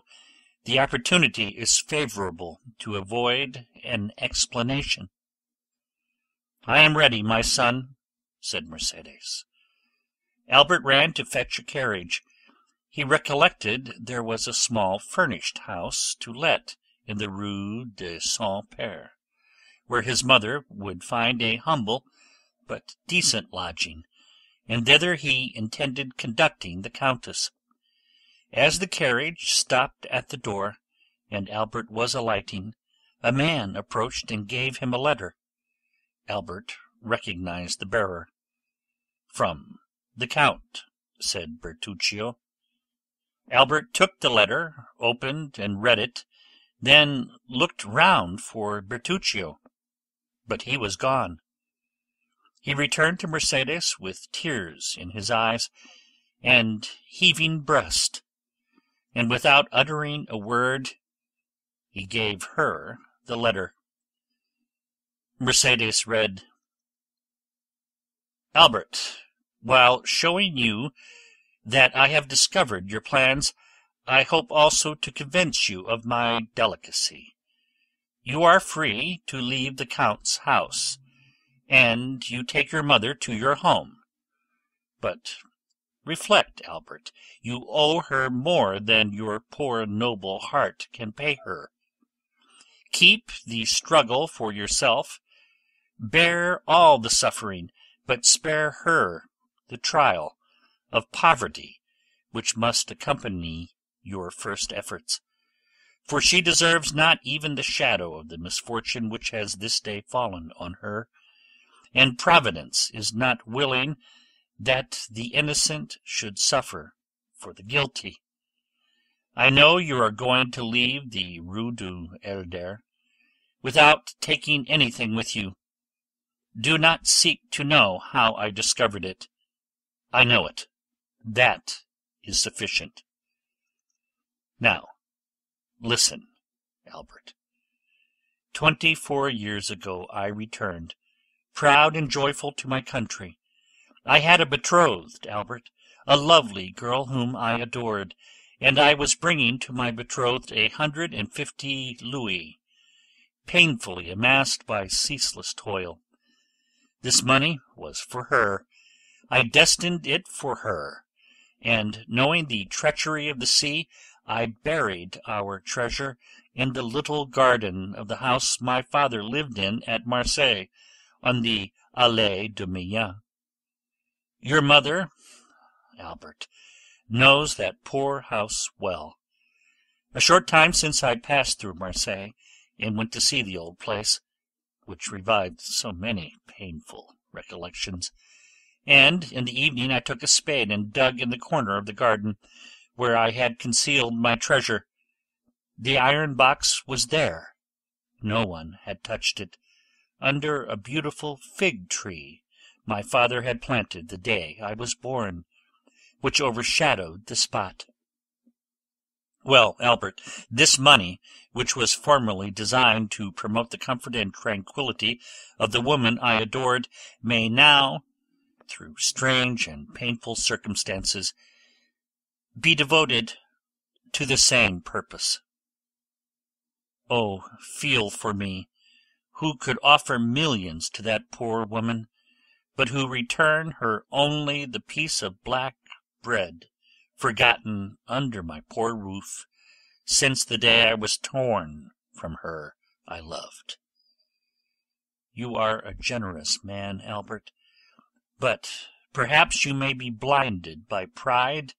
The opportunity is favourable to avoid an explanation. I am ready, my son, said Mercedes. Albert ran to fetch a carriage. He recollected there was a small furnished house to let in the Rue de Saint-Père, where his mother would find a humble but decent lodging, and thither he intended conducting the Countess. As the carriage stopped at the door, and Albert was alighting, a man approached and gave him a letter. Albert recognized the bearer. "From the Count," said Bertuccio. Albert took the letter, opened and read it, then looked round for Bertuccio, but he was gone. He returned to Mercedes with tears in his eyes and heaving breast, and without uttering a word he gave her the letter. Mercedes read, "Albert, while showing you that I have discovered your plans, I hope also to convince you of my delicacy. You are free to leave the Count's house, and you take your mother to your home. But reflect, Albert, you owe her more than your poor noble heart can pay her. Keep the struggle for yourself, bear all the suffering, but spare her the trial of poverty which must accompany your first efforts, for she deserves not even the shadow of the misfortune which has this day fallen on her, and Providence is not willing that the innocent should suffer for the guilty. I know you are going to leave the Rue du Helder without taking anything with you. Do not seek to know how I discovered it. I know it. That is sufficient. Now, listen, Albert. 24 years ago I returned, proud and joyful, to my country. I had a betrothed, Albert, a lovely girl whom I adored, and I was bringing to my betrothed 150 louis, painfully amassed by ceaseless toil. This money was for her. I destined it for her, and, knowing the treachery of the sea, I buried our treasure in the little garden of the house my father lived in at Marseilles, on the Allée de Meilhan. Your mother, Albert, knows that poor house well. A short time since I passed through Marseilles, and went to see the old place, which revived so many painful recollections, and in the evening I took a spade and dug in the corner of the garden where I had concealed my treasure. The iron box was there. No one had touched it, under a beautiful fig-tree my father had planted the day I was born, which overshadowed the spot. Well, Albert, this money, which was formerly designed to promote the comfort and tranquillity of the woman I adored, may now, through strange and painful circumstances, be devoted to the same purpose. Oh, feel for me, who could offer millions to that poor woman, but who return her only the piece of black bread, forgotten under my poor roof, since the day I was torn from her I loved. You are a generous man, Albert, but perhaps you may be blinded by pride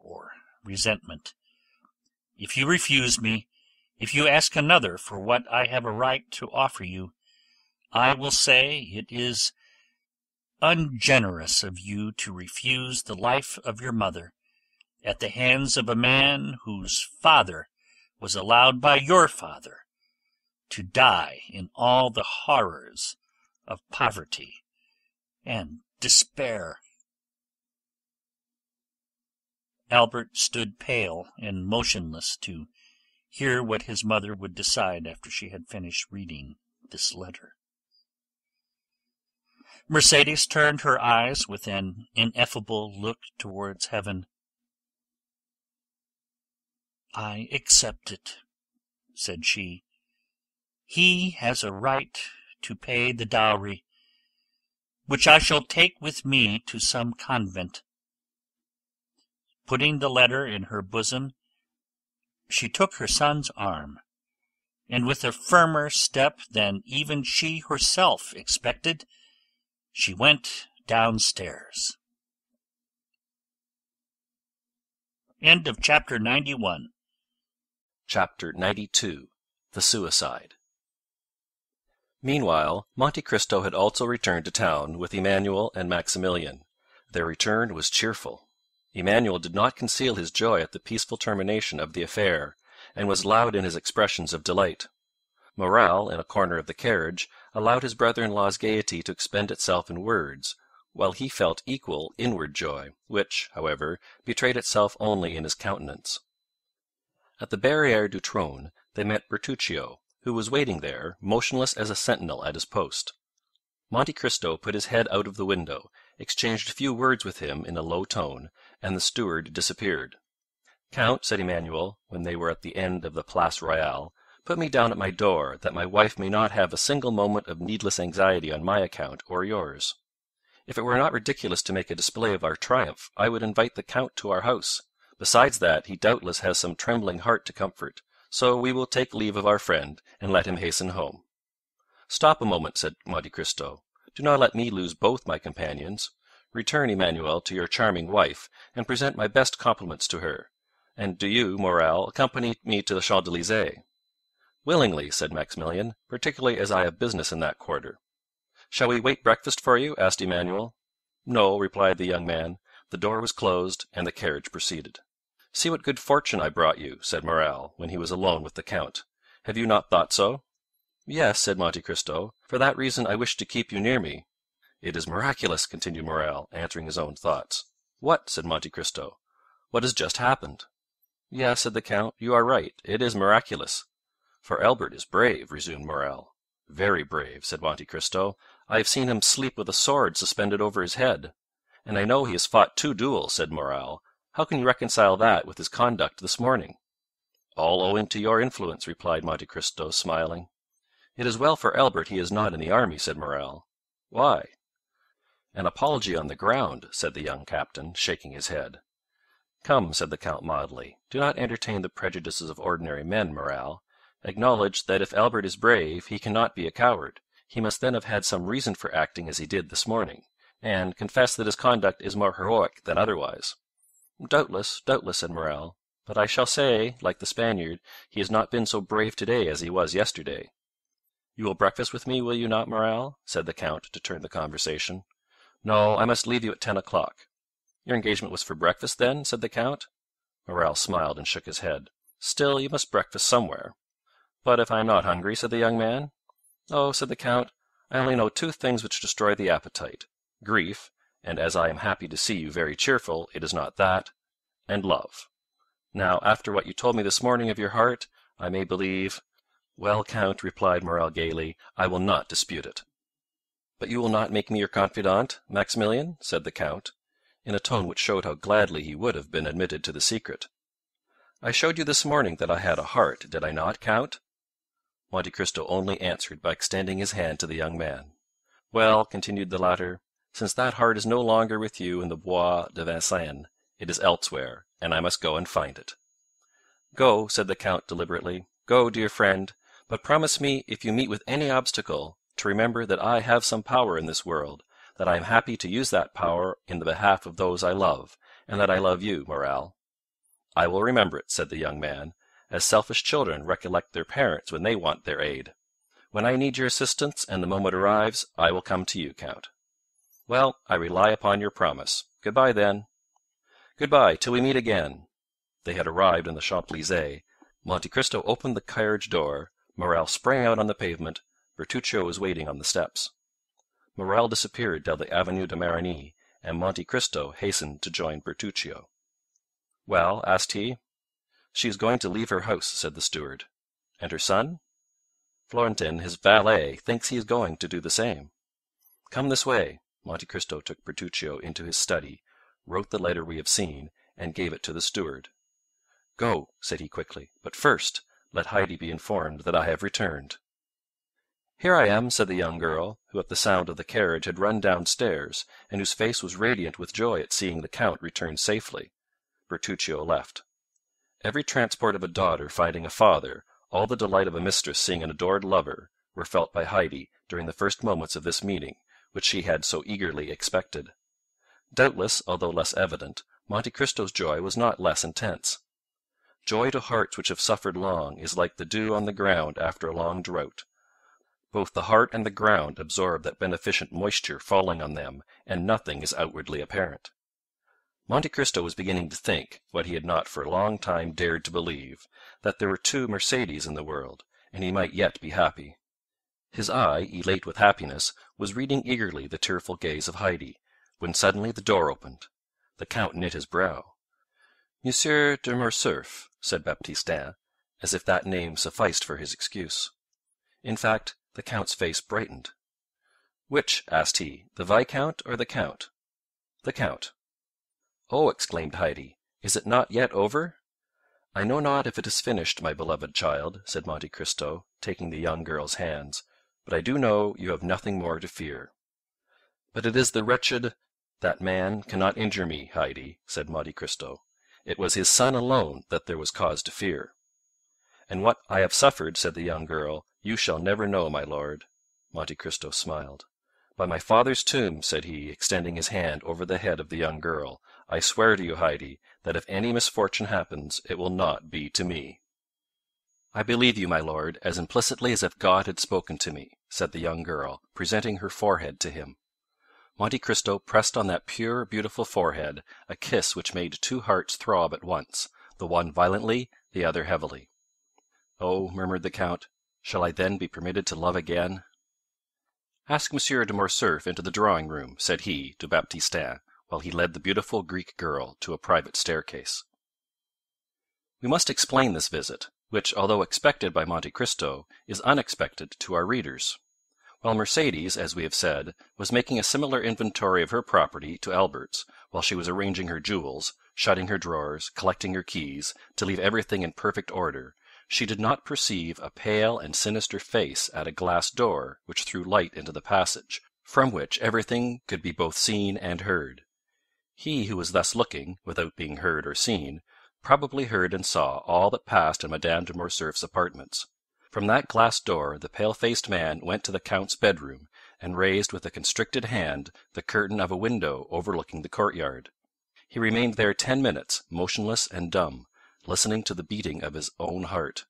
or resentment. If you refuse me, if you ask another for what I have a right to offer you, I will say it is ungenerous of you to refuse the life of your mother, at the hands of a man whose father was allowed by your father to die in all the horrors of poverty and despair." Albert stood pale and motionless to hear what his mother would decide after she had finished reading this letter. Mercedes turned her eyes with an ineffable look towards heaven. "I accept it," said she. "He has a right to pay the dowry, which I shall take with me to some convent." Putting the letter in her bosom, she took her son's arm, and with a firmer step than even she herself expected, she went downstairs. End of chapter 91. Chapter 92. The Suicide. Meanwhile, Monte Cristo had also returned to town with Emmanuel and Maximilian. Their return was cheerful. Emmanuel did not conceal his joy at the peaceful termination of the affair, and was loud in his expressions of delight. Morel, in a corner of the carriage, allowed his brother-in-law's gaiety to expend itself in words, while he felt equal inward joy, which, however, betrayed itself only in his countenance. At the Barrière du Trône they met Bertuccio, who was waiting there, motionless as a sentinel at his post. Monte Cristo put his head out of the window, exchanged a few words with him in a low tone, and the steward disappeared. "Count," said Emmanuel, when they were at the end of the Place Royale, "put me down at my door, that my wife may not have a single moment of needless anxiety on my account or yours. If it were not ridiculous to make a display of our triumph, I would invite the Count to our house. Besides that, he doubtless has some trembling heart to comfort, so we will take leave of our friend, and let him hasten home." "Stop a moment," said Monte Cristo. "Do not let me lose both my companions. Return, Emmanuel, to your charming wife, and present my best compliments to her. And do you, Morel, accompany me to the Champs-Élysées." "Willingly," said Maximilian, "particularly as I have business in that quarter." "Shall we wait breakfast for you?" asked Emmanuel. "No," replied the young man. The door was closed, and the carriage proceeded. "See what good fortune I brought you," said Morel, when he was alone with the Count. "Have you not thought so?" "Yes," said Monte Cristo. "For that reason I wish to keep you near me." "It is miraculous," continued Morel, answering his own thoughts. "What?" said Monte Cristo. "What has just happened?" "Yes," said the Count, "you are right. It is miraculous." "For Albert is brave," resumed Morel. "Very brave," said Monte Cristo. "I have seen him sleep with a sword suspended over his head." "And I know he has fought 2 duels," said Morel. "How can you reconcile that with his conduct this morning?" "All owing to your influence," replied Monte Cristo, smiling. "It is well for Albert he is not in the army," said Morel. "Why?" "An apology on the ground," said the young captain, shaking his head. "Come," said the Count mildly, "do not entertain the prejudices of ordinary men, Morel. Acknowledge that if Albert is brave, he cannot be a coward. He must then have had some reason for acting as he did this morning, and confess that his conduct is more heroic than otherwise." "Doubtless, doubtless," said Morel. "But I shall say, like the Spaniard, he has not been so brave today as he was yesterday." "You will breakfast with me, will you not, Morel?" said the Count, to turn the conversation. "No, I must leave you at 10 o'clock." "Your engagement was for breakfast, then?" said the Count. Morel smiled and shook his head. "Still, you must breakfast somewhere." "But if I am not hungry?" said the young man. "Oh," said the Count, "I only know 2 things which destroy the appetite: grief, and as I am happy to see you very cheerful, it is not that, and love. Now, after what you told me this morning of your heart, I may believe—" "Well, Count," replied Morel gaily, "I will not dispute it." "But you will not make me your confidant, Maximilian?" said the Count, in a tone which showed how gladly he would have been admitted to the secret. "I showed you this morning that I had a heart, did I not, Count?" Monte Cristo only answered by extending his hand to the young man. "Well," continued the latter, "since that heart is no longer with you in the Bois de Vincennes, it is elsewhere, and I must go and find it." "Go," said the Count deliberately. "Go, dear friend, but promise me, if you meet with any obstacle, to remember that I have some power in this world, that I am happy to use that power in the behalf of those I love, and that I love you, Morel." "I will remember it," said the young man, "as selfish children recollect their parents when they want their aid. When I need your assistance, and the moment arrives, I will come to you, Count." "Well, I rely upon your promise. Good-bye, then." Good-bye, till we meet again." They had arrived in the Champs-Élysées. Monte Cristo opened the carriage door. Morrel sprang out on the pavement. Bertuccio was waiting on the steps. Morrel disappeared down the Avenue de Marigny, and Monte Cristo hastened to join Bertuccio. "Well?" asked he. "She is going to leave her house," said the steward. "And her son?" "Florentin, his valet, thinks he is going to do the same." "Come this way." Monte Cristo took Bertuccio into his study, wrote the letter we have seen, and gave it to the steward. "Go," said he quickly, "but first let Heidi be informed that I have returned." "Here I am," said the young girl, who at the sound of the carriage had run downstairs, and whose face was radiant with joy at seeing the Count return safely. Bertuccio left. Every transport of a daughter finding a father, all the delight of a mistress seeing an adored lover, were felt by Heidi during the first moments of this meeting, which she had so eagerly expected. Doubtless, although less evident, Monte Cristo's joy was not less intense. Joy to hearts which have suffered long is like the dew on the ground after a long drought. Both the heart and the ground absorb that beneficent moisture falling on them, and nothing is outwardly apparent. Monte Cristo was beginning to think, what he had not for a long time dared to believe, that there were two Mercedes in the world, and he might yet be happy. His eye, elate with happiness, was reading eagerly the tearful gaze of Heidi, when suddenly the door opened. The Count knit his brow. "Monsieur de Morcerf," said Baptistin, as if that name sufficed for his excuse. In fact, the Count's face brightened. "Which?" asked he, "the Viscount or the Count?" "The Count." "Oh," exclaimed Heidi, "is it not yet over?" "I know not if it is finished, my beloved child," said Monte Cristo, taking the young girl's hands, "but I do know you have nothing more to fear." "But it is the wretched—" "That man cannot injure me, Heidi," said Monte Cristo. "It was his son alone that there was cause to fear." "And what I have suffered," said the young girl, "you shall never know, my lord." Monte Cristo smiled. "By my father's tomb," said he, extending his hand over the head of the young girl, "I swear to you, Heidi, that if any misfortune happens, it will not be to me." "I believe you, my lord, as implicitly as if God had spoken to me," said the young girl, presenting her forehead to him. Monte Cristo pressed on that pure, beautiful forehead a kiss which made two hearts throb at once, the one violently, the other heavily. "Oh," murmured the Count, "shall I then be permitted to love again?" "Ask Monsieur de Morcerf into the drawing-room," said he to Baptistin, while he led the beautiful Greek girl to a private staircase. We must explain this visit, which, although expected by Monte Cristo, is unexpected to our readers. While Mercedes, as we have said, was making a similar inventory of her property to Albert's, while she was arranging her jewels, shutting her drawers, collecting her keys, to leave everything in perfect order, she did not perceive a pale and sinister face at a glass door which threw light into the passage, from which everything could be both seen and heard. He who was thus looking, without being heard or seen, probably heard and saw all that passed in Madame de Morcerf's apartments. From that glass door the pale-faced man went to the Count's bedroom, and raised with a constricted hand the curtain of a window overlooking the courtyard. He remained there 10 minutes, motionless and dumb, listening to the beating of his own heart.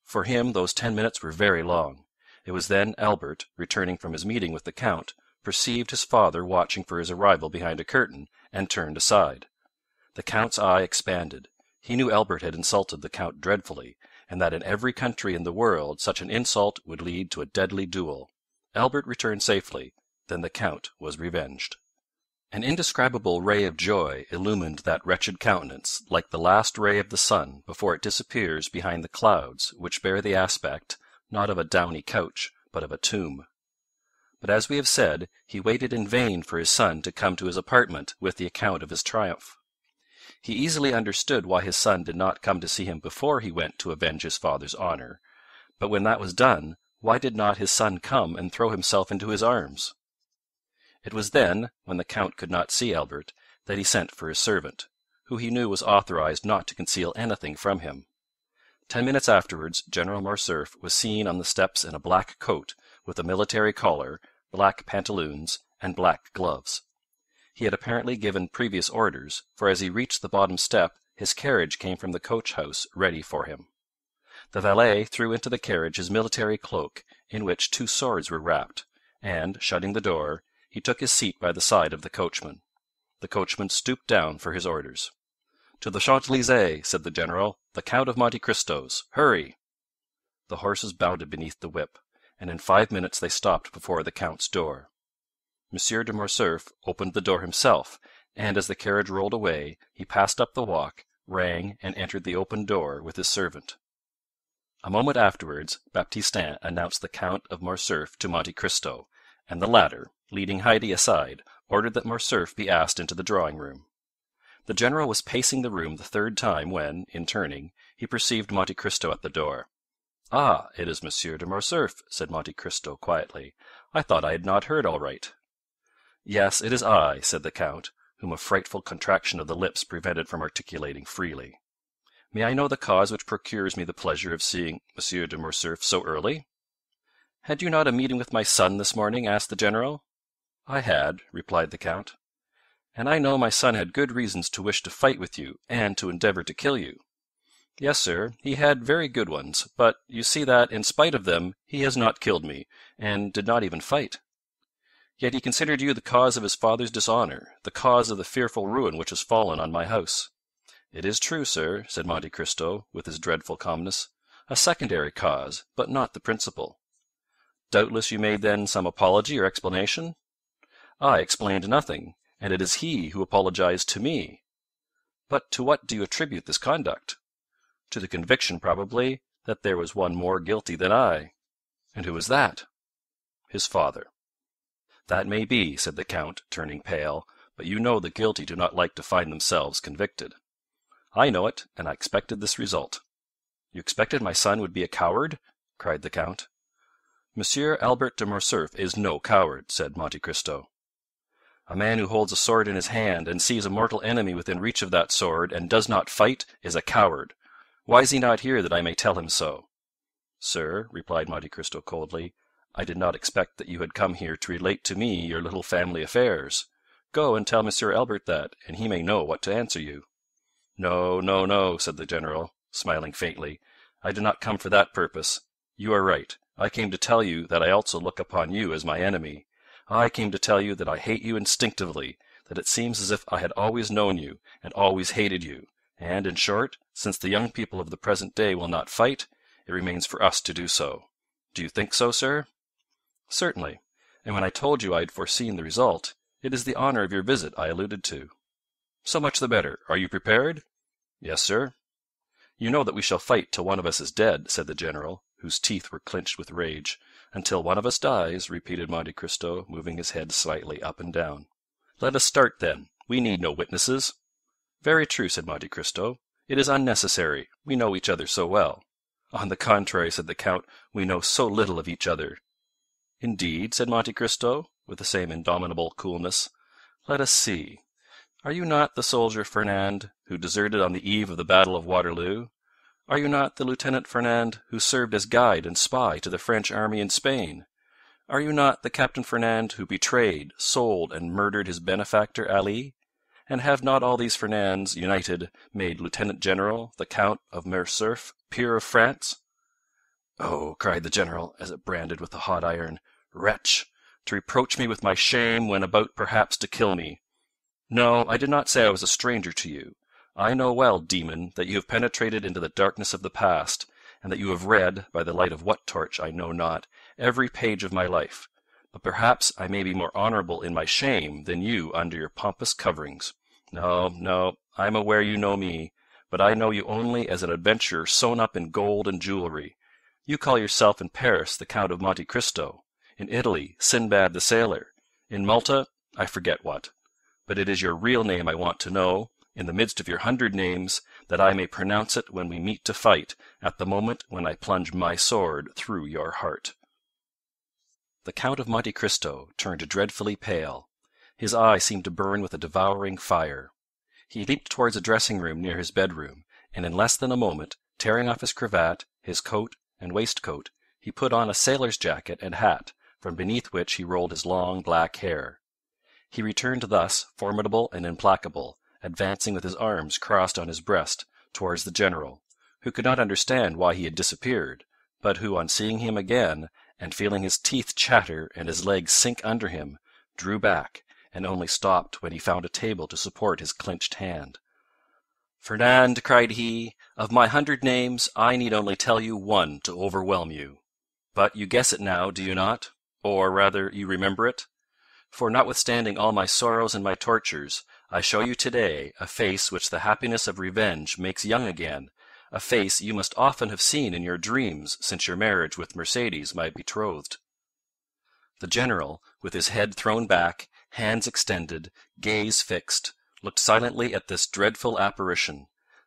For him those 10 minutes were very long. It was then Albert, returning from his meeting with the Count, perceived his father watching for his arrival behind a curtain, and turned aside. The Count's eye expanded. He knew Albert had insulted the Count dreadfully, and that in every country in the world such an insult would lead to a deadly duel. Albert returned safely. Then the Count was revenged. An indescribable ray of joy illumined that wretched countenance, like the last ray of the sun before it disappears behind the clouds which bear the aspect, not of a downy couch, but of a tomb. But as we have said, he waited in vain for his son to come to his apartment with the account of his triumph. He easily understood why his son did not come to see him before he went to avenge his father's honor, but when that was done, why did not his son come and throw himself into his arms? It was then, when the Count could not see Albert, that he sent for his servant, who he knew was authorized not to conceal anything from him. 10 minutes afterwards General Morcerf was seen on the steps in a black coat, with a military collar, black pantaloons, and black gloves. He had apparently given previous orders, for as he reached the bottom step his carriage came from the coach-house ready for him. The valet threw into the carriage his military cloak, in which 2 swords were wrapped, and, shutting the door, he took his seat by the side of the coachman. The coachman stooped down for his orders. "To the Champs-Élysées," said the general. "The Count of Monte Cristo's. Hurry!" The horses bounded beneath the whip, and in 5 minutes they stopped before the Count's door. Monsieur de Morcerf opened the door himself, and as the carriage rolled away, he passed up the walk, rang, and entered the open door with his servant. A moment afterwards, Baptistin announced the Count of Morcerf to Monte Cristo, and the latter, leading Heidi aside, ordered that Morcerf be asked into the drawing-room. The general was pacing the room the third time when, in turning, he perceived Monte Cristo at the door. "Ah, it is Monsieur de Morcerf," said Monte Cristo quietly. "I thought I had not heard aright." "Yes, it is I," said the Count, whom a frightful contraction of the lips prevented from articulating freely. "May I know the cause which procures me the pleasure of seeing Monsieur de Morcerf so early?" "Had you not a meeting with my son this morning?" asked the general. "I had," replied the Count. "And I know my son had good reasons to wish to fight with you, and to endeavor to kill you." "Yes, sir, he had very good ones, but you see that, in spite of them, he has not killed me, and did not even fight." "Yet he considered you the cause of his father's dishonor, the cause of the fearful ruin which has fallen on my house." "It is true, sir," said Monte Cristo, with his dreadful calmness. "A secondary cause, but not the principal." "Doubtless you made then some apology or explanation?" "I explained nothing, and it is he who apologized to me." "But to what do you attribute this conduct?" "To the conviction, probably, that there was one more guilty than I." "And who was that?" "His father." "That may be," said the Count, turning pale, "but you know the guilty do not like to find themselves convicted." "I know it, and I expected this result." "You expected my son would be a coward?" cried the Count. "Monsieur Albert de Morcerf is no coward," said Monte Cristo. "A man who holds a sword in his hand, and sees a mortal enemy within reach of that sword, and does not fight, is a coward. Why is he not here, that I may tell him so?" "Sir," replied Monte Cristo coldly, "I did not expect that you had come here to relate to me your little family affairs. Go and tell Monsieur Albert that, and he may know what to answer you." "No, no, no," said the general, smiling faintly. "I did not come for that purpose. You are right. I came to tell you that I also look upon you as my enemy. I came to tell you that I hate you instinctively, that it seems as if I had always known you, and always hated you, and, in short, since the young people of the present day will not fight, it remains for us to do so. Do you think so, sir?" "Certainly. And when I told you I had foreseen the result, it is the honor of your visit I alluded to." "So much the better. Are you prepared?" "Yes, sir." "You know that we shall fight till one of us is dead," said the general, whose teeth were clinched with rage. "Until one of us dies," repeated Monte Cristo, moving his head slightly up and down. "Let us start, then. We need no witnesses." "Very true," said Monte Cristo. "It is unnecessary. We know each other so well." "On the contrary," said the Count, "we know so little of each other." "Indeed?" said Monte Cristo, with the same indomitable coolness. "Let us see. Are you not the soldier Fernand, who deserted on the eve of the battle of Waterloo? Are you not the Lieutenant Fernand, who served as guide and spy to the French army in Spain? Are you not the Captain Fernand, who betrayed, sold, and murdered his benefactor Ali? And have not all these Fernands, united, made Lieutenant General the Count of Morcerf, peer of France?" "Oh," cried the general, as it branded with a hot iron, "wretch! To reproach me with my shame when about perhaps to kill me! No, I did not say I was a stranger to you. I know well, demon, that you have penetrated into the darkness of the past, and that you have read, by the light of what torch I know not, every page of my life. But perhaps I may be more honorable in my shame than you under your pompous coverings. No, no, I am aware you know me, but I know you only as an adventurer sewn up in gold and jewelry. You call yourself in Paris the Count of Monte Cristo, in Italy Sinbad the Sailor, in Malta I forget what. But it is your real name I want to know, in the midst of your 100 names, that I may pronounce it when we meet to fight, at the moment when I plunge my sword through your heart." The Count of Monte Cristo turned dreadfully pale. His eye seemed to burn with a devouring fire. He leaped towards a dressing-room near his bedroom, and in less than a moment, tearing off his cravat, his coat, and waistcoat, he put on a sailor's jacket and hat, from beneath which he rolled his long black hair. He returned thus, formidable and implacable, advancing with his arms crossed on his breast, towards the general, who could not understand why he had disappeared, but who, on seeing him again, and feeling his teeth chatter and his legs sink under him, drew back, and only stopped when he found a table to support his clenched hand. "Fernand," cried he, "of my 100 names I need only tell you one to overwhelm you. But you guess it now, do you not? Or, rather, you remember it? For notwithstanding all my sorrows and my tortures, I show you today a face which the happiness of revenge makes young again, a face you must often have seen in your dreams since your marriage with Mercedes, my betrothed." The general, with his head thrown back, hands extended, gaze fixed, looked silently at this dreadful apparition.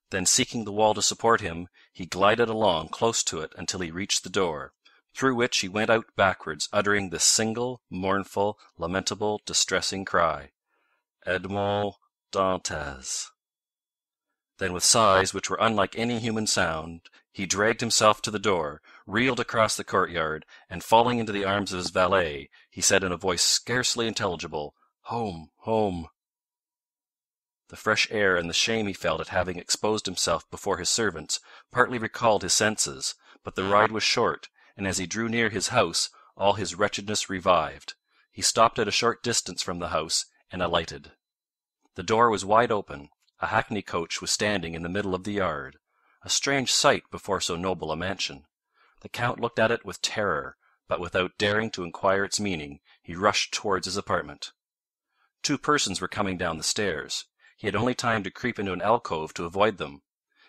Then, seeking the wall to support him, he glided along close to it until he reached the door, through which he went out backwards, uttering this single, mournful, lamentable, distressing cry, "Edmond Dantès." Then, with sighs which were unlike any human sound, he dragged himself to the door, reeled across the courtyard, and falling into the arms of his valet, he said in a voice scarcely intelligible, "Home, home." The fresh air and the shame he felt at having exposed himself before his servants partly recalled his senses, but the ride was short, and as he drew near his house all his wretchedness revived. He stopped at a short distance from the house and alighted. The door was wide open. A hackney coach was standing in the middle of the yard, a strange sight before so noble a mansion. The Count looked at it with terror, but without daring to inquire its meaning, he rushed towards his apartment. 2 persons were coming down the stairs. He had only time to creep into an alcove to avoid them.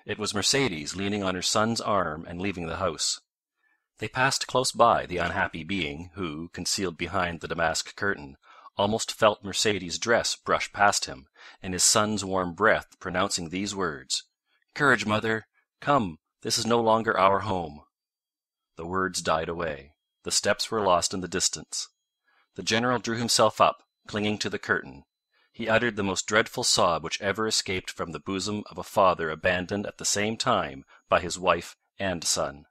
It was Mercedes leaning on her son's arm and leaving the house. They passed close by the unhappy being, who, concealed behind the damask curtain, almost felt Mercedes' dress brush past him, and his son's warm breath pronouncing these words, "Courage, mother! Come, this is no longer our home." The words died away. The steps were lost in the distance. The general drew himself up, clinging to the curtain. He uttered the most dreadful sob which ever escaped from the bosom of a father abandoned at the same time by his wife and son.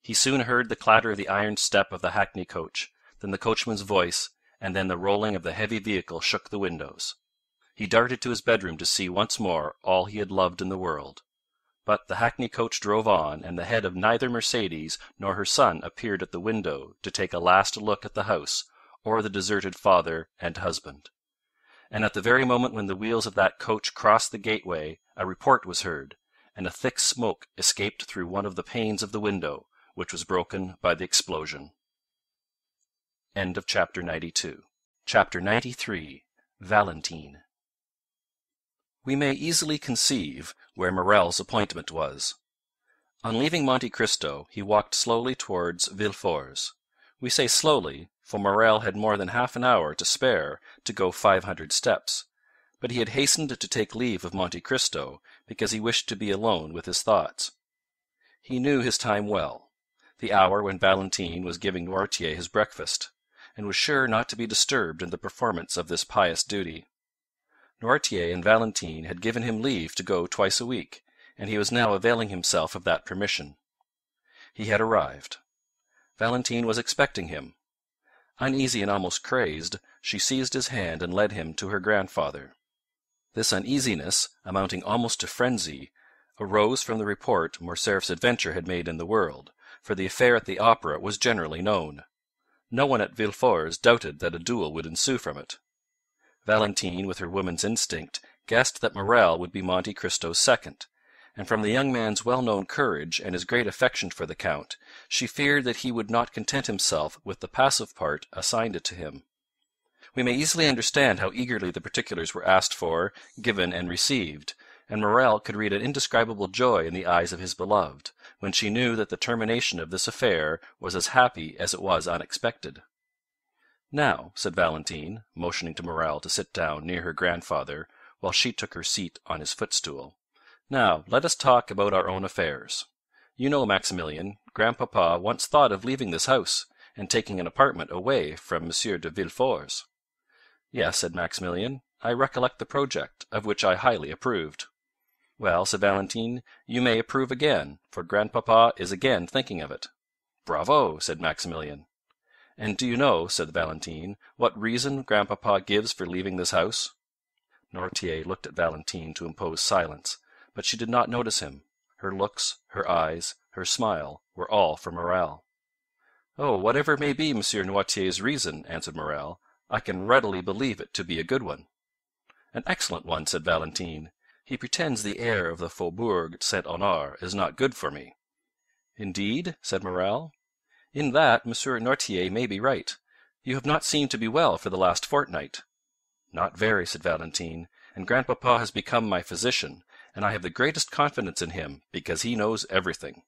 He soon heard the clatter of the iron step of the hackney coach, then the coachman's voice, and then the rolling of the heavy vehicle shook the windows. He darted to his bedroom to see once more all he had loved in the world. But the hackney coach drove on, and the head of neither Mercedes nor her son appeared at the window to take a last look at the house, or the deserted father and husband. And at the very moment when the wheels of that coach crossed the gateway, a report was heard, and a thick smoke escaped through one of the panes of the window, which was broken by the explosion. End of chapter 92. Chapter 93. Valentine. We may easily conceive where Morel's appointment was. On leaving Monte Cristo, he walked slowly towards Villefort. We say slowly, for Morel had more than half an hour to spare to go 500 steps, but he had hastened to take leave of Monte Cristo because he wished to be alone with his thoughts. He knew his time well, the hour when Valentine was giving Noirtier his breakfast, and was sure not to be disturbed in the performance of this pious duty. Noirtier and Valentine had given him leave to go twice a week, and he was now availing himself of that permission. He had arrived. Valentine was expecting him. Uneasy and almost crazed, she seized his hand and led him to her grandfather. This uneasiness, amounting almost to frenzy, arose from the report Morcerf's adventure had made in the world, for the affair at the opera was generally known. No one at Villefort doubted that a duel would ensue from it. Valentine, with her woman's instinct, guessed that Morel would be Monte Cristo's second, and from the young man's well-known courage and his great affection for the Count, she feared that he would not content himself with the passive part assigned to him. We may easily understand how eagerly the particulars were asked for, given, and received, and Morel could read an indescribable joy in the eyes of his beloved, when she knew that the termination of this affair was as happy as it was unexpected. "Now," said Valentine, motioning to Morel to sit down near her grandfather, while she took her seat on his footstool, "now let us talk about our own affairs. You know, Maximilian, grandpapa once thought of leaving this house, and taking an apartment away from Monsieur de Villefort's." "Yes," said Maximilian, "I recollect the project, of which I highly approved." "Well," said Valentine, "you may approve again, for grandpapa is again thinking of it." "Bravo!" said Maximilian. "And do you know," said Valentine, "what reason grandpapa gives for leaving this house?" Noirtier looked at Valentine to impose silence, but she did not notice him. Her looks, her eyes, her smile, were all for Morel. "Oh, whatever may be Monsieur Noirtier's reason," answered Morel, I can readily believe it to be a good one." "An excellent one," said Valentine. "He pretends the air of the Faubourg Saint-Honore is not good for me." "Indeed?" said Morel. "In that Monsieur Noirtier may be right. You have not seemed to be well for the last fortnight." "Not very," said Valentine, "and grandpapa has become my physician, and I have the greatest confidence in him, because he knows everything."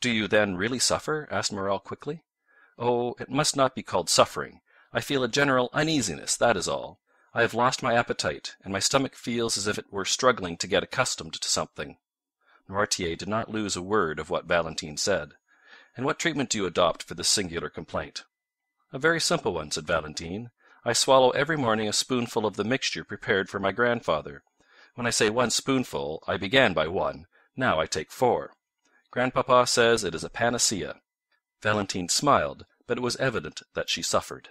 "Do you then really suffer?" asked Morel quickly. "Oh, it must not be called suffering. I feel a general uneasiness, that is all. I have lost my appetite, and my stomach feels as if it were struggling to get accustomed to something." Noirtier did not lose a word of what Valentine said. "And what treatment do you adopt for this singular complaint?" "A very simple one," said Valentine. "I swallow every morning a spoonful of the mixture prepared for my grandfather. When I say 1 spoonful, I began by 1. Now I take 4. Grandpapa says it is a panacea." Valentine smiled, but it was evident that she suffered.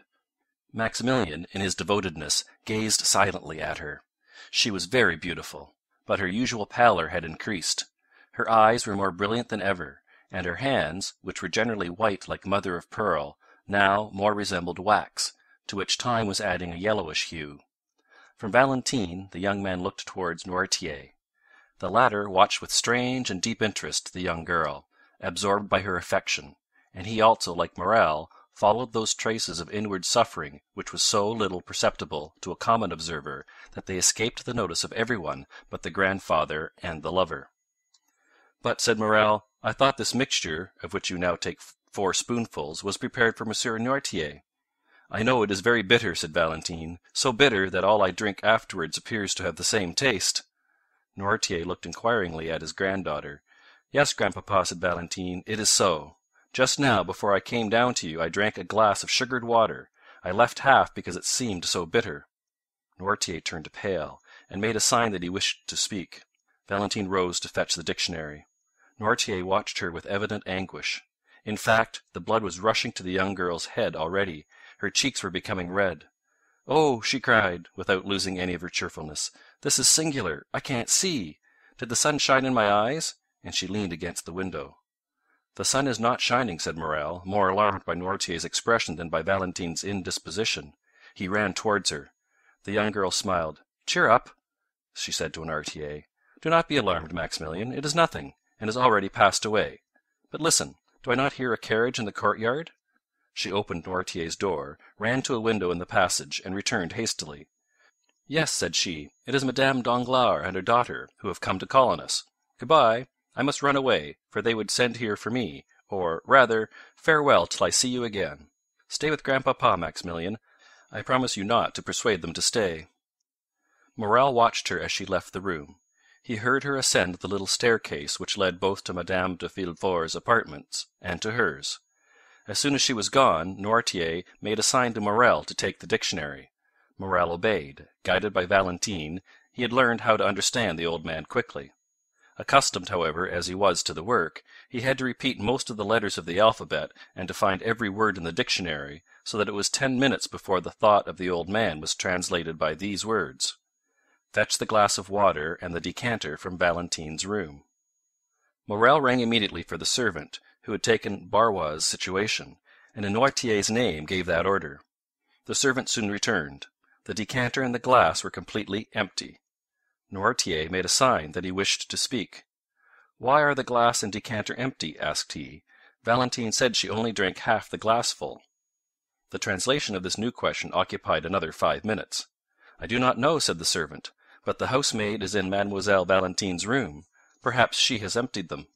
Maximilian, in his devotedness, gazed silently at her. She was very beautiful, but her usual pallor had increased. Her eyes were more brilliant than ever, and her hands, which were generally white like mother of pearl, now more resembled wax, to which time was adding a yellowish hue. From Valentine the young man looked towards Noirtier. The latter watched with strange and deep interest the young girl, absorbed by her affection, and he also, like Morel, followed those traces of inward suffering which was so little perceptible to a common observer that they escaped the notice of everyone but the grandfather and the lover. "But," said Morel, "I thought this mixture, of which you now take 4 spoonfuls, was prepared for Monsieur Noirtier." "I know it is very bitter," said Valentine, "so bitter that all I drink afterwards appears to have the same taste." Noirtier looked inquiringly at his granddaughter. "Yes, grandpapa," said Valentine, "it is so. Just now, before I came down to you, I drank a glass of sugared water. I left half because it seemed so bitter." Noirtier turned pale, and made a sign that he wished to speak. Valentine rose to fetch the dictionary. Noirtier watched her with evident anguish. In fact, the blood was rushing to the young girl's head already. Her cheeks were becoming red. "Oh!" she cried, without losing any of her cheerfulness, "this is singular. I can't see. Did the sun shine in my eyes?" And she leaned against the window. "The sun is not shining," said Morel, more alarmed by Noirtier's expression than by Valentine's indisposition. He ran towards her. The young girl smiled. "Cheer up," she said to Noirtier. "Do not be alarmed, Maximilian. It is nothing, and has already passed away. But listen, do I not hear a carriage in the courtyard?" She opened Noirtier's door, ran to a window in the passage, and returned hastily. "Yes," said she, "it is Madame Danglars and her daughter, who have come to call on us. Good-bye. I must run away, for they would send here for me, or, rather, farewell till I see you again. Stay with grandpapa, Maximilian. I promise you not to persuade them to stay." Morel watched her as she left the room. He heard her ascend the little staircase which led both to Madame de Villefort's apartments and to hers. As soon as she was gone, Noirtier made a sign to Morel to take the dictionary. Morel obeyed. Guided by Valentine, he had learned how to understand the old man quickly. Accustomed, however, as he was to the work, he had to repeat most of the letters of the alphabet and to find every word in the dictionary, so that it was 10 minutes before the thought of the old man was translated by these words: "Fetch the glass of water and the decanter from Valentine's room." Morel rang immediately for the servant, who had taken Barrois's situation, and in Noirtier's name gave that order. The servant soon returned. The decanter and the glass were completely empty. Noirtier made a sign that he wished to speak. "Why are the glass and decanter empty?" asked he. "Valentine said she only drank half the glassful." The translation of this new question occupied another 5 minutes. "I do not know," said the servant, "but the housemaid is in Mademoiselle Valentine's room. Perhaps she has emptied them."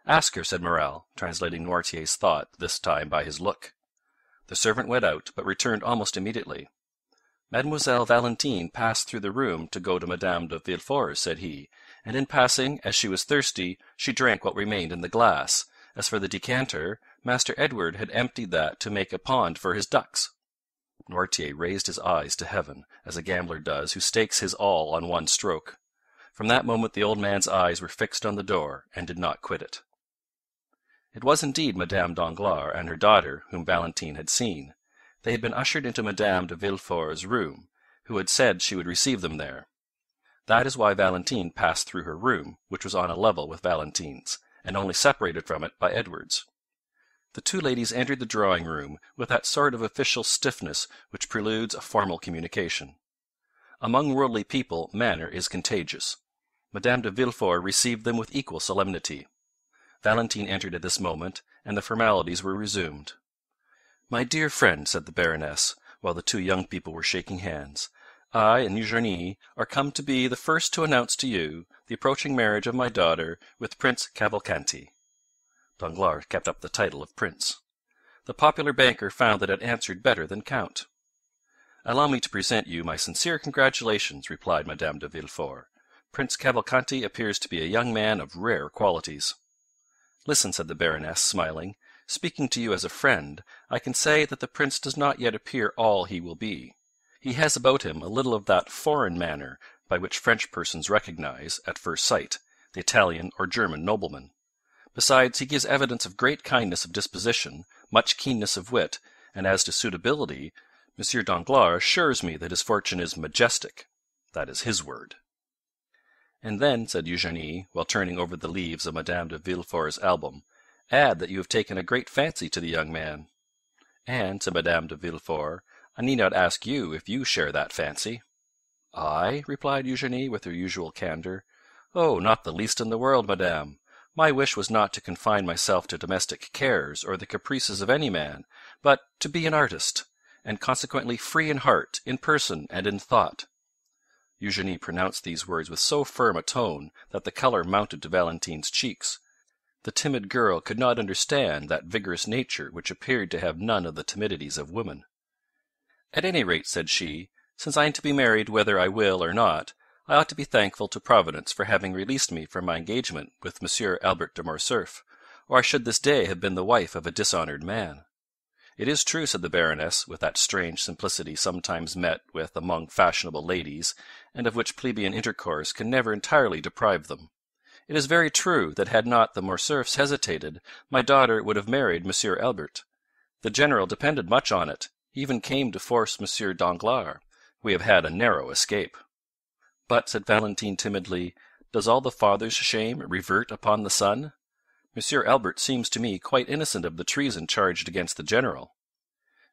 "Ask her," said Morel, translating Noirtier's thought, this time by his look. The servant went out, but returned almost immediately. "Mademoiselle Valentine passed through the room to go to Madame de Villefort's," said he, "and in passing, as she was thirsty, she drank what remained in the glass. As for the decanter, Master Edward had emptied that to make a pond for his ducks." Noirtier raised his eyes to heaven, as a gambler does who stakes his all on one stroke. From that moment the old man's eyes were fixed on the door, and did not quit it. It was indeed Madame Danglars and her daughter whom Valentine had seen. They had been ushered into Madame de Villefort's room, who had said she would receive them there. That is why Valentine passed through her room, which was on a level with Valentine's, and only separated from it by Edward's. The two ladies entered the drawing-room with that sort of official stiffness which preludes a formal communication. Among worldly people manner is contagious. Madame de Villefort received them with equal solemnity. Valentine entered at this moment, and the formalities were resumed. "My dear friend," said the Baroness, while the two young people were shaking hands, "I and Eugenie are come to be the first to announce to you the approaching marriage of my daughter with Prince Cavalcanti." Danglars kept up the title of Prince. The popular banker found that it answered better than Count. "Allow me to present you my sincere congratulations," replied Madame de Villefort. "Prince Cavalcanti appears to be a young man of rare qualities." "Listen," said the Baroness, smiling. "Speaking to you as a friend, I can say that the prince does not yet appear all he will be. He has about him a little of that foreign manner by which French persons recognize, at first sight, the Italian or German nobleman. Besides, he gives evidence of great kindness of disposition, much keenness of wit, and as to suitability, Monsieur Danglars assures me that his fortune is majestic. That is his word." "And then," said Eugenie, while turning over the leaves of Madame de Villefort's album, "add that you have taken a great fancy to the young man." "And," said Madame de Villefort, "I need not ask you if you share that fancy." "I?" replied Eugenie, with her usual candor. "Oh, not the least in the world, madame. My wish was not to confine myself to domestic cares or the caprices of any man, but to be an artist, and consequently free in heart, in person, and in thought." Eugenie pronounced these words with so firm a tone that the color mounted to Valentine's cheeks. The timid girl could not understand that vigorous nature which appeared to have none of the timidities of women. "At any rate," said she, "since I am to be married whether I will or not, I ought to be thankful to Providence for having released me from my engagement with Monsieur Albert de Morcerf, or I should this day have been the wife of a dishonored man." "It is true," said the Baroness, with that strange simplicity sometimes met with among fashionable ladies, and of which plebeian intercourse can never entirely deprive them. "It is very true that had not the Morcerfs hesitated, my daughter would have married Monsieur Albert. The General depended much on it. He even came to force Monsieur Danglars. We have had a narrow escape." "But," said Valentine timidly, "does all the father's shame revert upon the son? Monsieur Albert seems to me quite innocent of the treason charged against the General."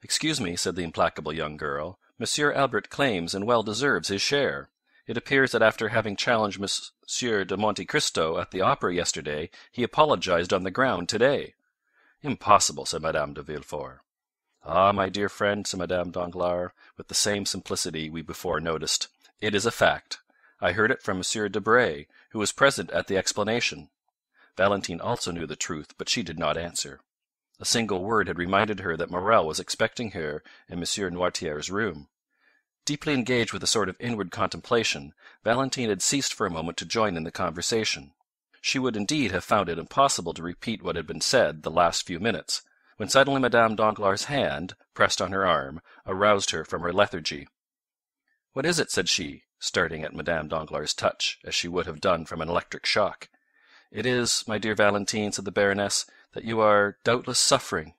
"Excuse me," said the implacable young girl, "Monsieur Albert claims and well deserves his share. It appears that after having challenged Monsieur de Monte Cristo at the Opera yesterday, he apologized on the ground today." "Impossible," said Madame de Villefort. "Ah, my dear friend," said Madame Danglars, with the same simplicity we before noticed, "it is a fact. I heard it from Monsieur Debray, who was present at the explanation." Valentine also knew the truth, but she did not answer. A single word had reminded her that Morrel was expecting her in Monsieur Noirtier's room. Deeply engaged with a sort of inward contemplation, Valentine had ceased for a moment to join in the conversation. She would indeed have found it impossible to repeat what had been said the last few minutes, when suddenly Madame Danglars' hand, pressed on her arm, aroused her from her lethargy. "What is it?" said she, starting at Madame Danglars' touch, as she would have done from an electric shock. "It is, my dear Valentine," said the Baroness, "that you are doubtless suffering."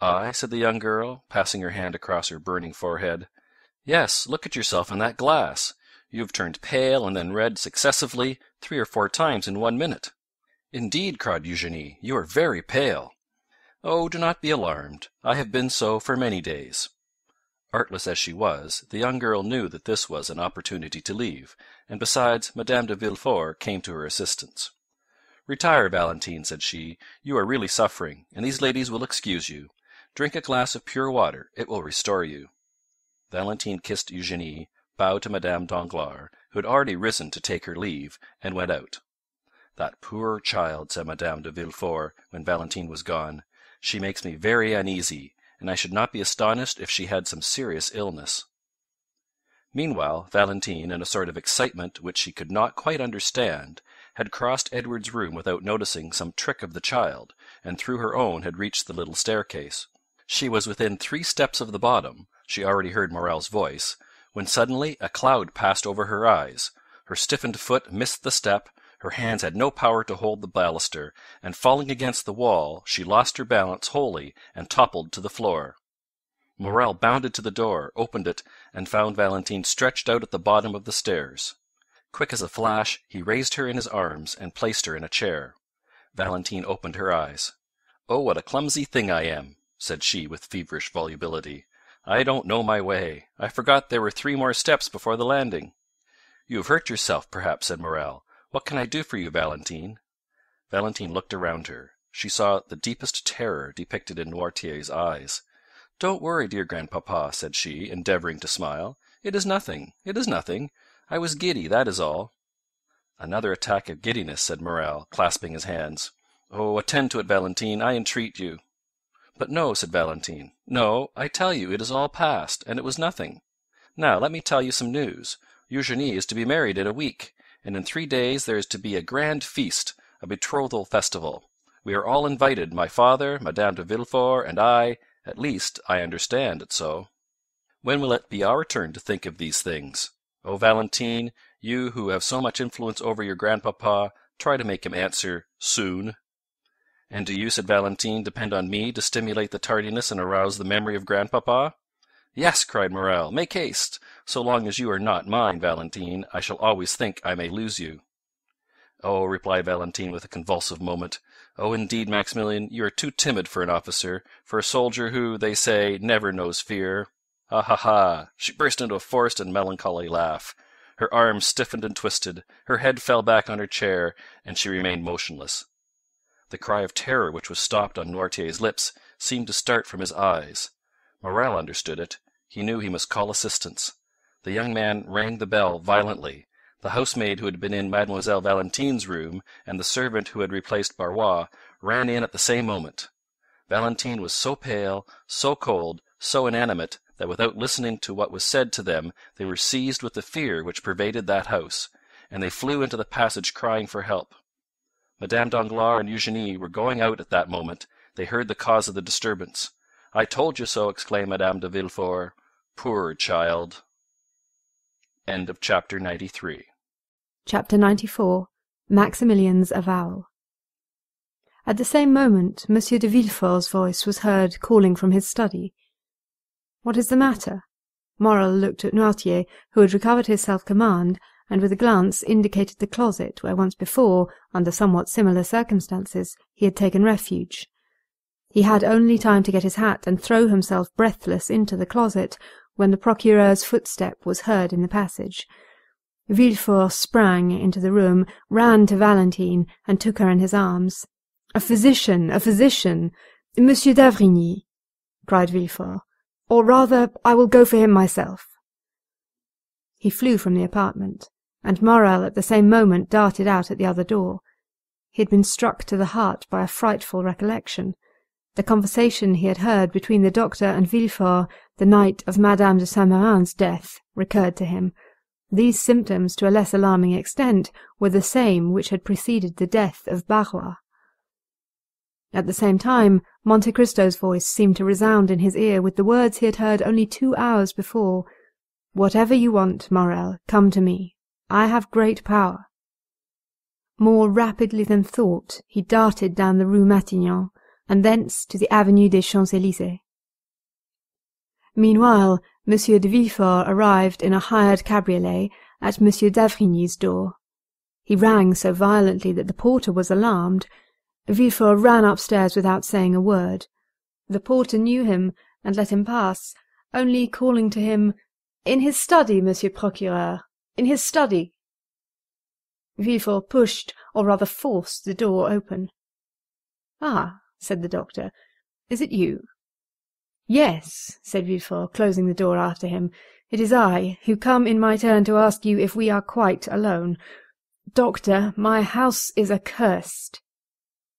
"I?" said the young girl, passing her hand across her burning forehead. "Yes, look at yourself in that glass. You have turned pale and then red successively 3 or 4 times in 1 minute." "Indeed," cried Eugenie, "you are very pale." "Oh, do not be alarmed. I have been so for many days." Artless as she was, the young girl knew that this was an opportunity to leave, and besides, Madame de Villefort came to her assistance. "Retire, Valentine," said she. "You are really suffering, and these ladies will excuse you. Drink a glass of pure water; it will restore you." Valentine kissed Eugenie, bowed to Madame Danglars, who had already risen to take her leave, and went out. "That poor child," said Madame de Villefort, when Valentine was gone. "She makes me very uneasy, and I should not be astonished if she had some serious illness." Meanwhile, Valentine, in a sort of excitement which she could not quite understand, had crossed Edward's room without noticing some trick of the child, and through her own had reached the little staircase. She was within 3 steps of the bottom, she already heard Morrel's voice, when suddenly a cloud passed over her eyes. Her stiffened foot missed the step, her hands had no power to hold the baluster, and falling against the wall, she lost her balance wholly and toppled to the floor. Morrel bounded to the door, opened it, and found Valentine stretched out at the bottom of the stairs. Quick as a flash, he raised her in his arms and placed her in a chair. Valentine opened her eyes. "Oh, what a clumsy thing I am!" said she with feverish volubility. "I don't know my way. I forgot there were 3 more steps before the landing." "You have hurt yourself, perhaps," said Morel. "What can I do for you, Valentine?" Valentine looked around her. She saw the deepest terror depicted in Noirtier's eyes. "Don't worry, dear grandpapa," said she, endeavouring to smile. "It is nothing. It is nothing. I was giddy, that is all." "Another attack of giddiness," said Morel, clasping his hands. "Oh, attend to it, Valentine, I entreat you." "But no," said Valentine. "No, I tell you it is all past, and it was nothing. Now let me tell you some news. Eugenie is to be married in a week, and in 3 days there is to be a grand feast, a betrothal festival. We are all invited, my father, Madame de Villefort, and I. At least, I understand it so. When will it be our turn to think of these things? Oh, Valentine, you who have so much influence over your grandpapa, try to make him answer soon." "And do you," said Valentine, "depend on me to stimulate the tardiness and arouse the memory of grandpapa?" "Yes," cried Morel, "make haste. So long as you are not mine, Valentine, I shall always think I may lose you." "Oh," replied Valentine with a convulsive moment, "oh, indeed, Maximilian, you are too timid for an officer, for a soldier who, they say, never knows fear. Ha, ha, ha!" She burst into a forced and melancholy laugh. Her arms stiffened and twisted, her head fell back on her chair, and she remained motionless. The cry of terror which was stopped on Noirtier's lips seemed to start from his eyes. Morel understood it. He knew he must call assistance. The young man rang the bell violently. The housemaid who had been in Mademoiselle Valentine's room, and the servant who had replaced Barbour, ran in at the same moment. Valentine was so pale, so cold, so inanimate, that without listening to what was said to them they were seized with the fear which pervaded that house, and they flew into the passage crying for help. Madame Danglars and Eugenie were going out at that moment. They heard the cause of the disturbance. "I told you so!" exclaimed Madame de Villefort. "Poor child!" Chapter 93. Chapter 94. Maximilian's Avowal. At the same moment, Monsieur de Villefort's voice was heard calling from his study. "What is the matter?" Morel looked at Noirtier, who had recovered his self-command, and with a glance indicated the closet where once before, under somewhat similar circumstances, he had taken refuge. He had only time to get his hat and throw himself breathless into the closet, when the procureur's footstep was heard in the passage. Villefort sprang into the room, ran to Valentine, and took her in his arms. "A physician! A physician! Monsieur d'Avrigny!" cried Villefort. "Or rather, I will go for him myself." He flew from the apartment, and Morel at the same moment darted out at the other door. He had been struck to the heart by a frightful recollection. The conversation he had heard between the doctor and Villefort the night of Madame de Saint-Méran's death recurred to him. These symptoms, to a less alarming extent, were the same which had preceded the death of Barbour. At the same time, Monte Cristo's voice seemed to resound in his ear with the words he had heard only 2 hours before. "Whatever you want, Morel, come to me. I have great power." More rapidly than thought, he darted down the Rue Matignon, and thence to the Avenue des Champs-Élysées. Meanwhile, Monsieur de Villefort arrived in a hired cabriolet at Monsieur d'Avrigny's door. He rang so violently that the porter was alarmed. Villefort ran upstairs without saying a word. The porter knew him, and let him pass, only calling to him, "In his study, Monsieur Procureur, in his study." Villefort pushed, or rather forced, the door open. "Ah," said the doctor, "is it you?" "Yes," said Villefort, closing the door after him, "it is I, who come in my turn to ask you if we are quite alone. Doctor, my house is accursed."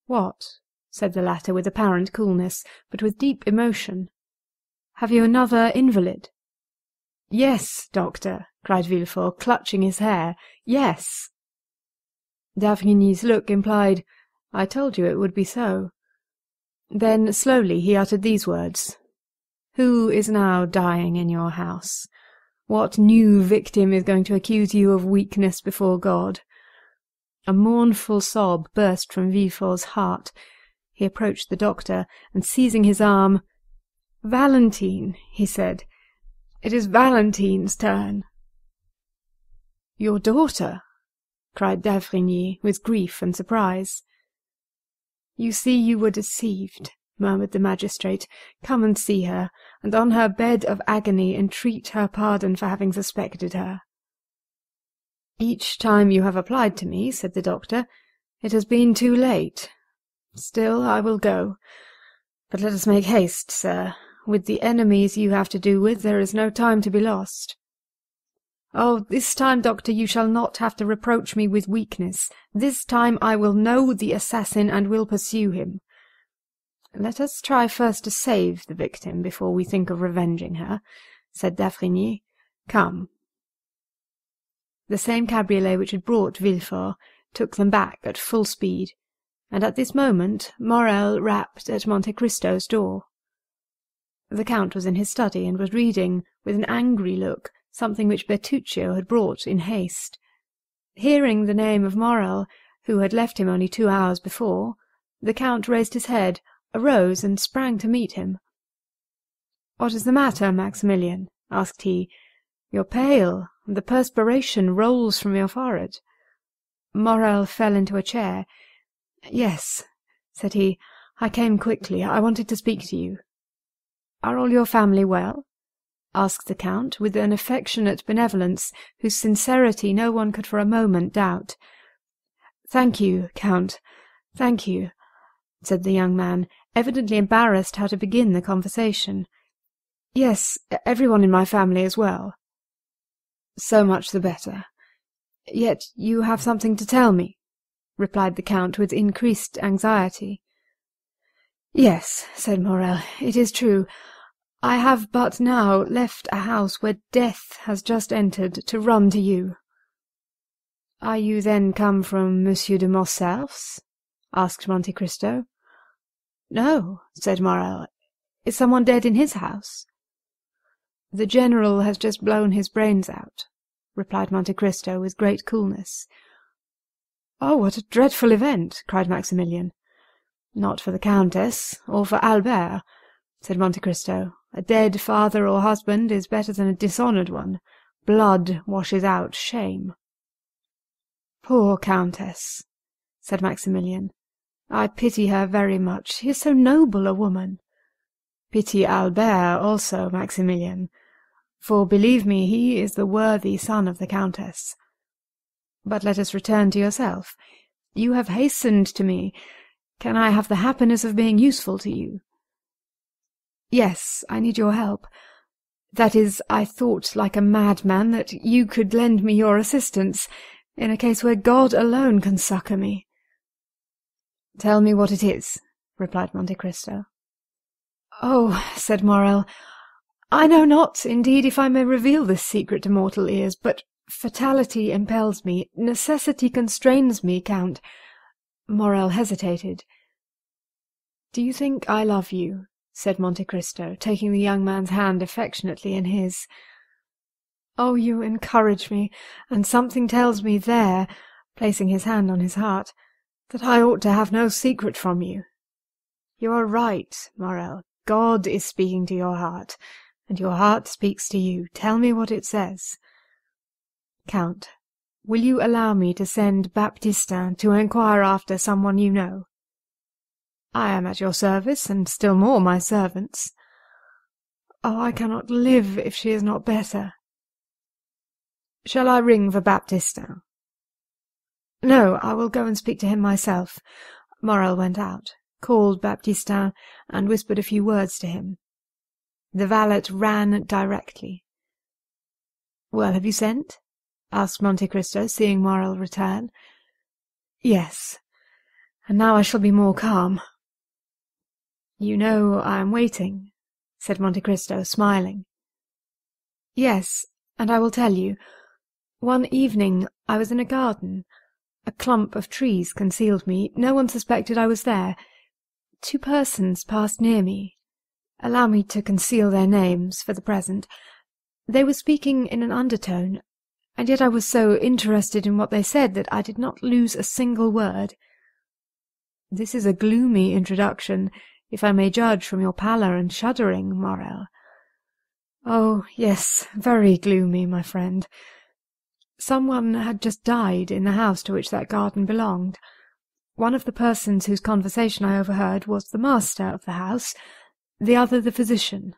"What?" said the latter with apparent coolness, but with deep emotion. "Have you another invalid?" "Yes, doctor," cried Villefort, clutching his hair. "Yes." D'Avrigny's look implied, "I told you it would be so." Then slowly he uttered these words: "Who is now dying in your house? What new victim is going to accuse you of weakness before God?" A mournful sob burst from Villefort's heart. He approached the doctor, and seizing his arm, "Valentine," he said, "it is Valentine's turn." "Your daughter?" cried d'Avrigny, with grief and surprise. You see you were deceived, murmured the magistrate. Come and see her, and on her bed of agony entreat her pardon for having suspected her. Each time you have applied to me, said the doctor, it has been too late. Still, I will go. But let us make haste, sir. With the enemies you have to do with, there is no time to be lost. Oh, this time, doctor, you shall not have to reproach me with weakness. This time I will know the assassin and will pursue him. Let us try first to save the victim before we think of revenging her, said D'Avrigny. Come. The same cabriolet which had brought Villefort took them back at full speed, and at this moment Morrel rapped at Monte Cristo's door. The Count was in his study, and was reading, with an angry look, something which Bertuccio had brought in haste. Hearing the name of Morrel, who had left him only 2 hours before, the Count raised his head, arose, and sprang to meet him. "What is the matter, Maximilian?" asked he. "You are pale, and the perspiration rolls from your forehead." Morrel fell into a chair. "Yes," said he, "I came quickly. I wanted to speak to you." "Are all your family well?" asked the Count, with an affectionate benevolence whose sincerity no one could for a moment doubt. "Thank you, Count, thank you," said the young man, evidently embarrassed how to begin the conversation. "Yes, everyone in my family is well." "So much the better. Yet you have something to tell me," replied the Count with increased anxiety. "Yes," said Morrel, "it is true. I have but now left a house where death has just entered to run to you." "Are you then come from Monsieur de Morcerf's?" asked Monte Cristo. "No," said Morrel. "Is someone dead in his house?" "The general has just blown his brains out," replied Monte Cristo with great coolness. "Oh, what a dreadful event!" cried Maximilian. "Not for the Countess, or for Albert," said Monte Cristo. "A dead father or husband is better than a dishonoured one. Blood washes out shame." "Poor Countess," said Maximilian. "I pity her very much. She is so noble a woman." "Pity Albert also, Maximilian, for believe me, he is the worthy son of the Countess. But let us return to yourself. You have hastened to me. Can I have the happiness of being useful to you?" "Yes, I need your help. That is, I thought like a madman that you could lend me your assistance, in a case where God alone can succour me." "Tell me what it is," replied Monte Cristo. "Oh," said Morrel, "I know not, indeed, if I may reveal this secret to mortal ears, but fatality impels me, necessity constrains me, Count." Morrel hesitated. "Do you think I love you?" said Monte Cristo, taking the young man's hand affectionately in his. "Oh, you encourage me, and something tells me there," placing his hand on his heart, "that I ought to have no secret from you." "You are right, Morrel. God is speaking to your heart, and your heart speaks to you. Tell me what it says." "Count, will you allow me to send Baptistin to inquire after someone you know?" "I am at your service, and still more my servant's." "Oh, I cannot live if she is not better." "Shall I ring for Baptistin?" "No, I will go and speak to him myself." Morrel went out, called Baptistin, and whispered a few words to him. The valet ran directly. "Well, have you sent?" asked Monte Cristo, seeing Morrel return. "Yes, and now I shall be more calm." "You know I am waiting," said Monte Cristo, smiling. "Yes, and I will tell you. One evening I was in a garden. A clump of trees concealed me. No one suspected I was there. 2 persons passed near me. Allow me to conceal their names for the present. They were speaking in an undertone, and yet I was so interested in what they said that I did not lose a single word. This is a gloomy introduction, if I may judge from your pallor and shuddering, Morrel." "Oh, yes, very gloomy, my friend. Someone had just died in the house to which that garden belonged. One of the persons whose conversation I overheard was the master of the house, the other the physician.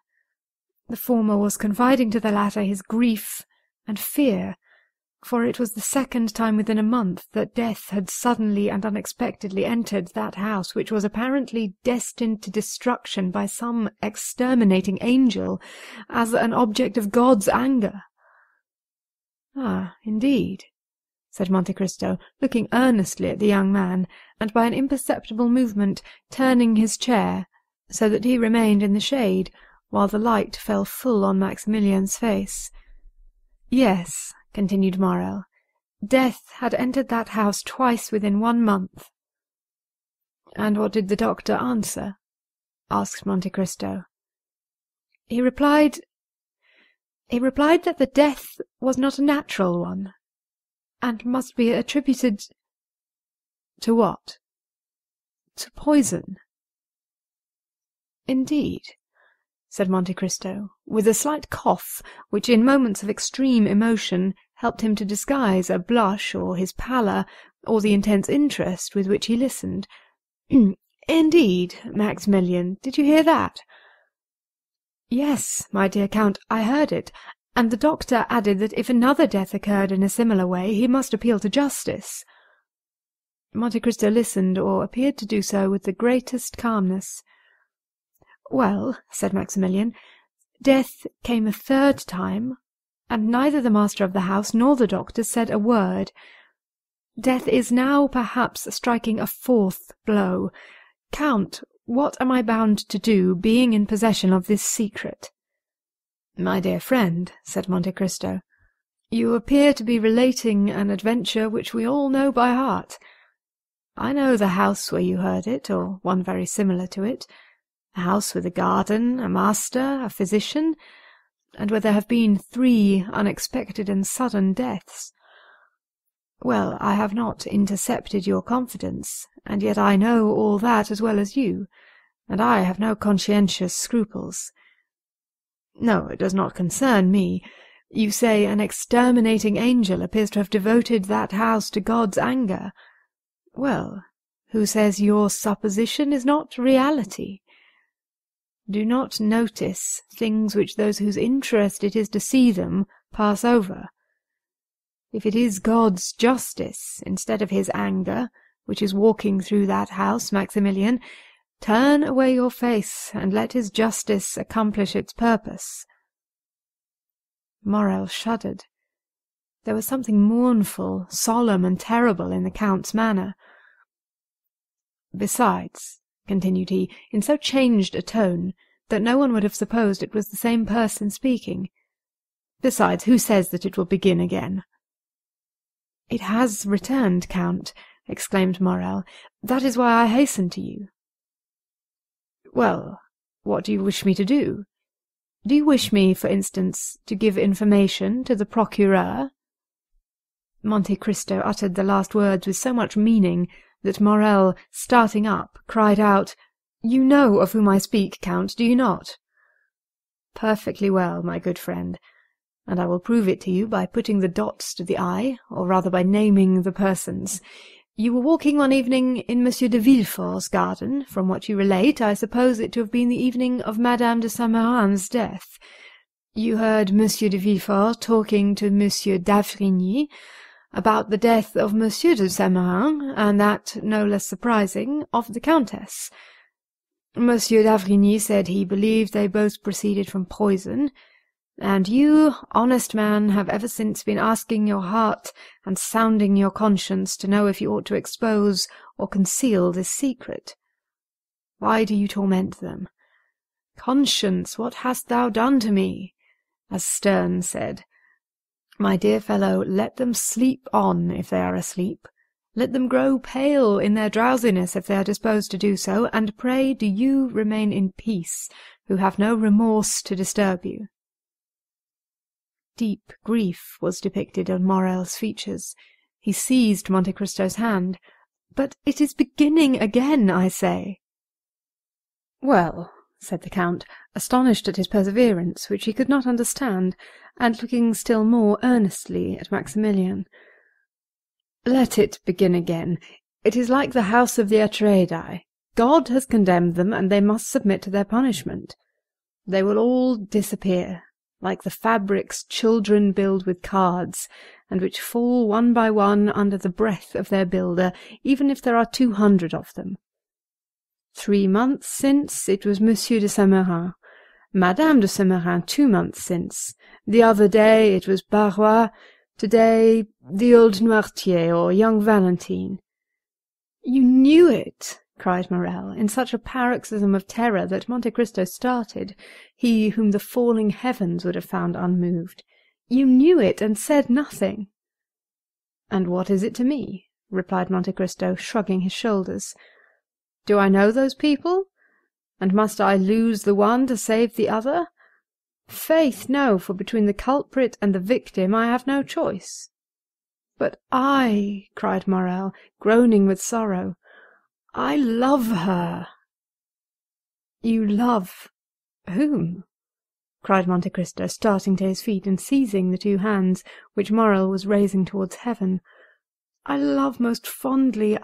The former was confiding to the latter his grief and fear, for it was the second time within a month that death had suddenly and unexpectedly entered that house, which was apparently destined to destruction by some exterminating angel, as an object of God's anger. "Ah, indeed," said Monte Cristo, looking earnestly at the young man, and by an imperceptible movement turning his chair, so that he remained in the shade, while the light fell full on Maximilian's face. "Yes," continued Morrel, "death had entered that house twice within 1 month." "And what did the doctor answer?" asked Monte Cristo. He replied that the death was not a natural one, and must be attributed to what? To poison." "Indeed," said Monte Cristo, with a slight cough, which in moments of extreme emotion helped him to disguise a blush, or his pallor, or the intense interest with which he listened. "Indeed, Maximilian, did you hear that?" "Yes, my dear Count, I heard it, and the doctor added that if another death occurred in a similar way, he must appeal to justice." Monte Cristo listened, or appeared to do so, with the greatest calmness. "Well," said Maximilian, "death came a third time, and neither the master of the house nor the doctor said a word. Death is now perhaps striking a fourth blow. Count, what am I bound to do, being in possession of this secret?" "My dear friend," said Monte Cristo, "you appear to be relating an adventure which we all know by heart. I know the house where you heard it, or one very similar to it, a house with a garden, a master, a physician, and where there have been 3 unexpected and sudden deaths. Well, I have not intercepted your confidence, and yet I know all that as well as you, and I have no conscientious scruples. No, it does not concern me. You say an exterminating angel appears to have devoted that house to God's anger. Well, who says your supposition is not reality? Do not notice things which those whose interest it is to see them pass over. If it is God's justice, instead of his anger, which is walking through that house, Maximilian, turn away your face, and let his justice accomplish its purpose." Morrel shuddered. There was something mournful, solemn, and terrible in the Count's manner. "Besides," continued he, in so changed a tone that no one would have supposed it was the same person speaking, "besides, who says that it will begin again?" "It has returned, Count," exclaimed Morrel. "That is why I hasten to you." "Well, what do you wish me to do? Do you wish me, for instance, to give information to the procureur?" Monte Cristo uttered the last words with so much meaning that Morrel, starting up, cried out, "You know of whom I speak, Count, do you not?" "Perfectly well, my good friend, and I will prove it to you by putting the dots to the I, or rather by naming the persons. You were walking one evening in Monsieur de Villefort's garden. From what you relate, I suppose it to have been the evening of Madame de Saint-Méran's death. You heard Monsieur de Villefort talking to Monsieur d'Avrigny about the death of Monsieur de Saint-Méran, and that, no less surprising, of the Countess. Monsieur d'Avrigny said he believed they both proceeded from poison, and you, honest man, have ever since been asking your heart and sounding your conscience to know if you ought to expose or conceal this secret. Why do you torment them? Conscience, what hast thou done to me? As Sterne said. My dear fellow, let them sleep on if they are asleep. Let them grow pale in their drowsiness if they are disposed to do so, and pray do you remain in peace, who have no remorse to disturb you. Deep grief was depicted on Morrel's features. He seized Monte Cristo's hand. "But it is beginning again, I say." "Well," said the Count, astonished at his perseverance, which he could not understand, and looking still more earnestly at Maximilian, "let it begin again. It is like the house of the Atreidae. God has condemned them, and they must submit to their punishment. They will all disappear, like the fabrics children build with cards, and which fall one by one under the breath of their builder, even if there are 200 of them. 3 months since it was Monsieur de Saint-Méran, Madame de Saint-Méran 2 months since, the other day it was Barbour, today the old Noirtier or young Valentine. You knew it, cried Morel, in such a paroxysm of terror that Monte Cristo started, he whom the falling heavens would have found unmoved. You knew it, and said nothing. And what is it to me? Replied Monte Cristo, shrugging his shoulders. Do I know those people? And must I lose the one to save the other? Faith, no, for between the culprit and the victim I have no choice. But I, cried Morel, groaning with sorrow, I love her. You love whom? Cried Monte Cristo, starting to his feet and seizing the 2 hands which Morel was raising towards heaven. I love most fondly,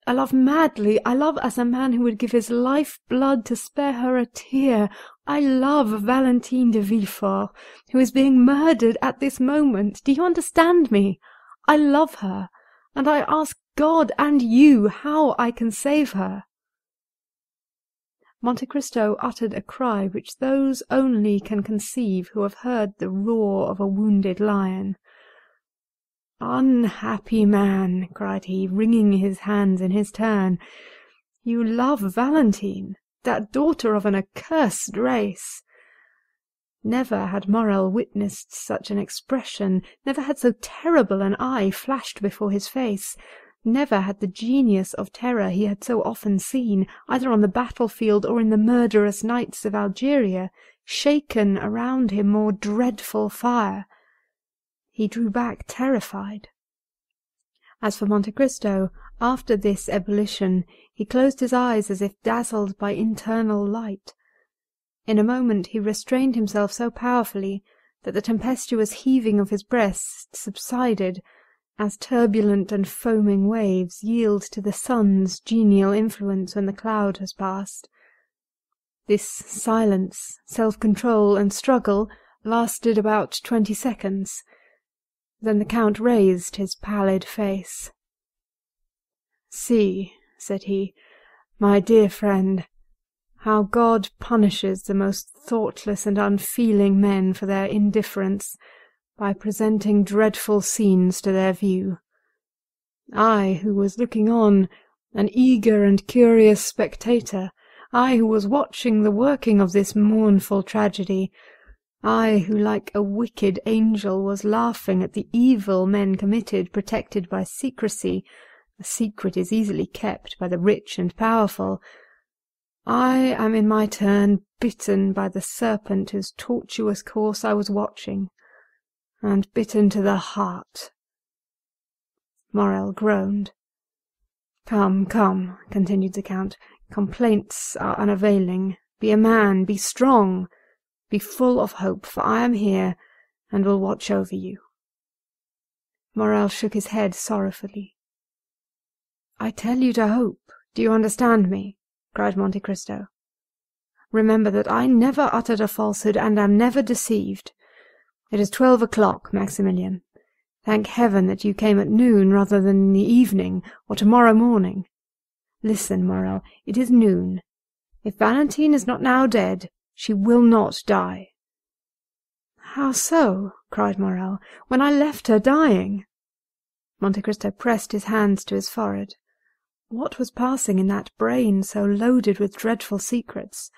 I love madly, I love as a man who would give his life-blood to spare her a tear. I love Valentine de Villefort, who is being murdered at this moment. Do you understand me? I love her, and I ask God and you how I can save her. Monte Cristo uttered a cry which those only can conceive who have heard the roar of a wounded lion. Unhappy man, cried he, wringing his hands in his turn, you love Valentine, that daughter of an accursed race. Never had Morel witnessed such an expression, never had so terrible an eye flashed before his face, never had the genius of terror he had so often seen, either on the battlefield or in the murderous nights of Algeria, shaken around him more dreadful fire. He drew back terrified. As for Monte Cristo, after this ebullition, he closed his eyes as if dazzled by internal light. In a moment he restrained himself so powerfully that the tempestuous heaving of his breast subsided, as turbulent and foaming waves yield to the sun's genial influence when the cloud has passed. This silence, self-control, and struggle lasted about 20 seconds. Then the Count raised his pallid face. "See," said he, "my dear friend, how God punishes the most thoughtless and unfeeling men for their indifference, by presenting dreadful scenes to their view. I, who was looking on, an eager and curious spectator, I, who was watching the working of this mournful tragedy, I, who like a wicked angel was laughing at the evil men committed, protected by secrecy, a secret is easily kept by the rich and powerful, I am in my turn bitten by the serpent whose tortuous course I was watching, and bitten to the heart." Morel groaned. "Come, come," continued the Count, "complaints are unavailing. Be a man, be strong, be full of hope, for I am here, and will watch over you." Morel shook his head sorrowfully. "I tell you to hope. Do you understand me?" cried Monte Cristo. "Remember that I never uttered a falsehood, and am never deceived. It is 12 o'clock, Maximilian. Thank heaven that you came at noon rather than in the evening, or tomorrow morning. Listen, Morel, it is noon. If Valentine is not now dead, she will not die." "How so?" cried Morel, "when I left her dying?" Monte Cristo pressed his hands to his forehead. What was passing in that brain so loaded with dreadful secrets?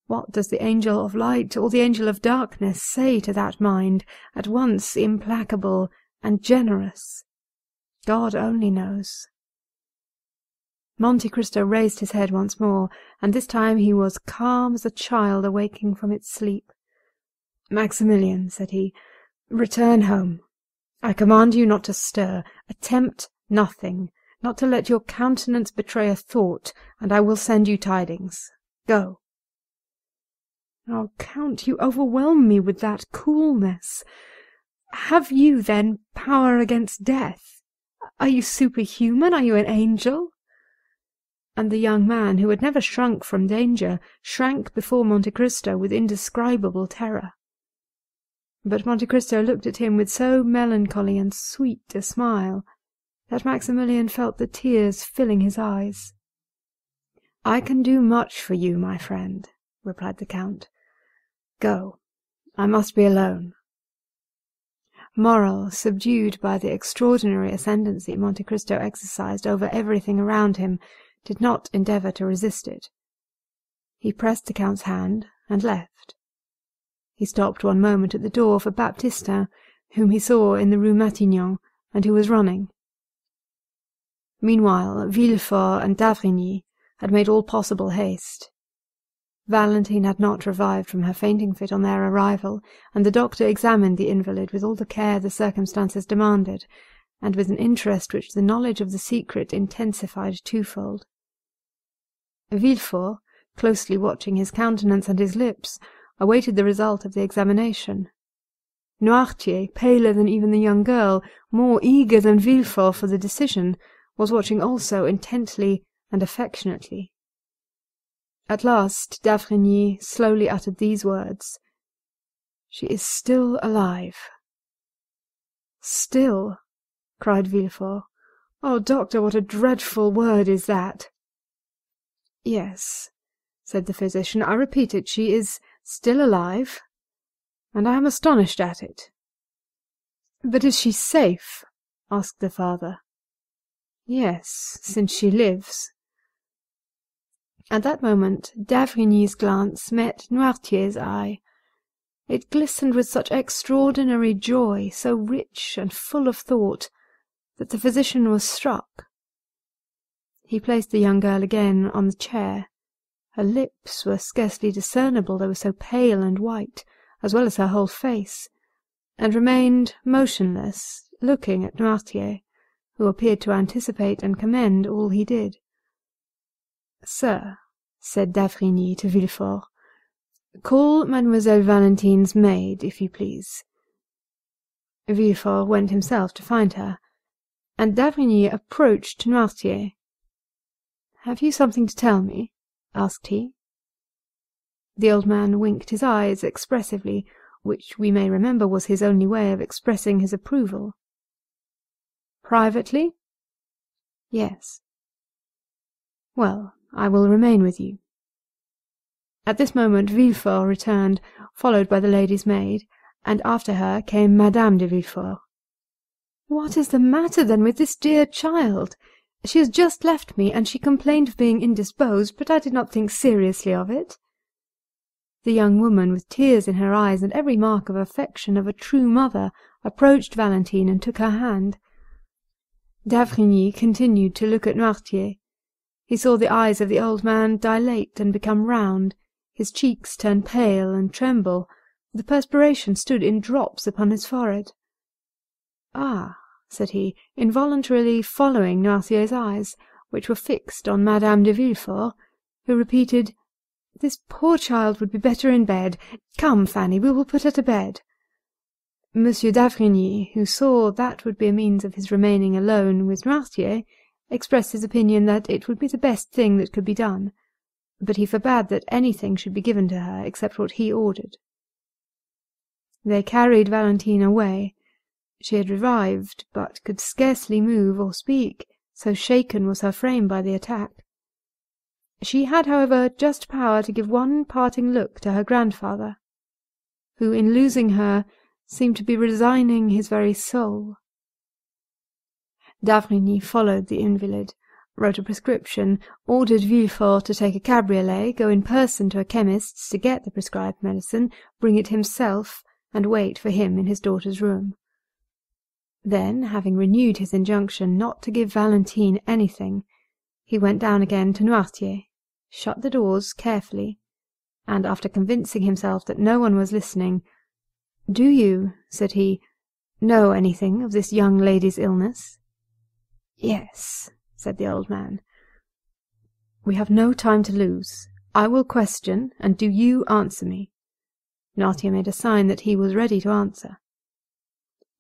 What does the angel of light or the angel of darkness say to that mind, at once implacable and generous? God only knows. Monte Cristo raised his head once more, and this time he was calm as a child awaking from its sleep. "Maximilian," said he, "return home. I command you not to stir, attempt nothing, not to let your countenance betray a thought, and I will send you tidings. Go." "Oh, Count, you overwhelm me with that coolness. Have you, then, power against death? Are you superhuman? Are you an angel?" And the young man, who had never shrunk from danger, shrank before Monte Cristo with indescribable terror. But Monte Cristo looked at him with so melancholy and sweet a smile that Maximilian felt the tears filling his eyes. "I can do much for you, my friend," replied the Count. "Go. I must be alone." Morel, subdued by the extraordinary ascendancy Monte Cristo exercised over everything around him, did not endeavour to resist it. He pressed the Count's hand and left. He stopped one moment at the door for Baptistin, whom he saw in the Rue Matignon, and who was running. Meanwhile, Villefort and d'Avrigny had made all possible haste. Valentine had not revived from her fainting fit on their arrival, and the doctor examined the invalid with all the care the circumstances demanded, and with an interest which the knowledge of the secret intensified twofold. Villefort, closely watching his countenance and his lips, awaited the result of the examination. Noirtier, paler than even the young girl, more eager than Villefort for the decision, was watching also intently and affectionately. At last d'Avrigny slowly uttered these words: "She is still alive." "Still!" cried Villefort. "Oh, doctor, what a dreadful word is that!" "Yes," said the physician, "I repeat it, she is still alive, and I am astonished at it." "But is she safe?" asked the father. "Yes, since she lives." At that moment d'Avrigny's glance met Noirtier's eye. It glistened with such extraordinary joy, so rich and full of thought, that the physician was struck. He placed the young girl again on the chair. Her lips were scarcely discernible, they were so pale and white, as well as her whole face, and remained motionless, looking at Noirtier, who appeared to anticipate and commend all he did. "Sir," said d'Avrigny to Villefort, "call Mademoiselle Valentine's maid, if you please." Villefort went himself to find her, and d'Avrigny approached Noirtier. "Have you something to tell me?" asked he. The old man winked his eyes expressively, which we may remember was his only way of expressing his approval. "Privately?" "Yes." "Well, I will remain with you." At this moment Villefort returned, followed by the lady's maid, and after her came Madame de Villefort. "What is the matter, then, with this dear child? She has just left me, and she complained of being indisposed, but I did not think seriously of it." The young woman, with tears in her eyes and every mark of affection of a true mother, approached Valentine and took her hand. D'Avrigny continued to look at Noirtier. He saw the eyes of the old man dilate and become round, his cheeks turn pale and tremble, the perspiration stood in drops upon his forehead. "Ah," said he, involuntarily following Noirtier's eyes, which were fixed on Madame de Villefort, who repeated, "This poor child would be better in bed. Come, Fanny, we will put her to bed." Monsieur d'Avrigny, who saw that would be a means of his remaining alone with Noirtier, expressed his opinion that it would be the best thing that could be done, but he forbade that anything should be given to her except what he ordered. They carried Valentine away. She had revived, but could scarcely move or speak, so shaken was her frame by the attack. She had, however, just power to give one parting look to her grandfather, who, in losing her, seemed to be resigning his very soul. D'Avrigny followed the invalid, wrote a prescription, ordered Villefort to take a cabriolet, go in person to a chemist's to get the prescribed medicine, bring it himself, and wait for him in his daughter's room. Then, having renewed his injunction not to give Valentine anything, he went down again to Noirtier, shut the doors carefully, and, after convincing himself that no one was listening, "Do you," said he, "know anything of this young lady's illness?" "Yes," said the old man. "We have no time to lose. I will question, and do you answer me." Noirtier made a sign that he was ready to answer.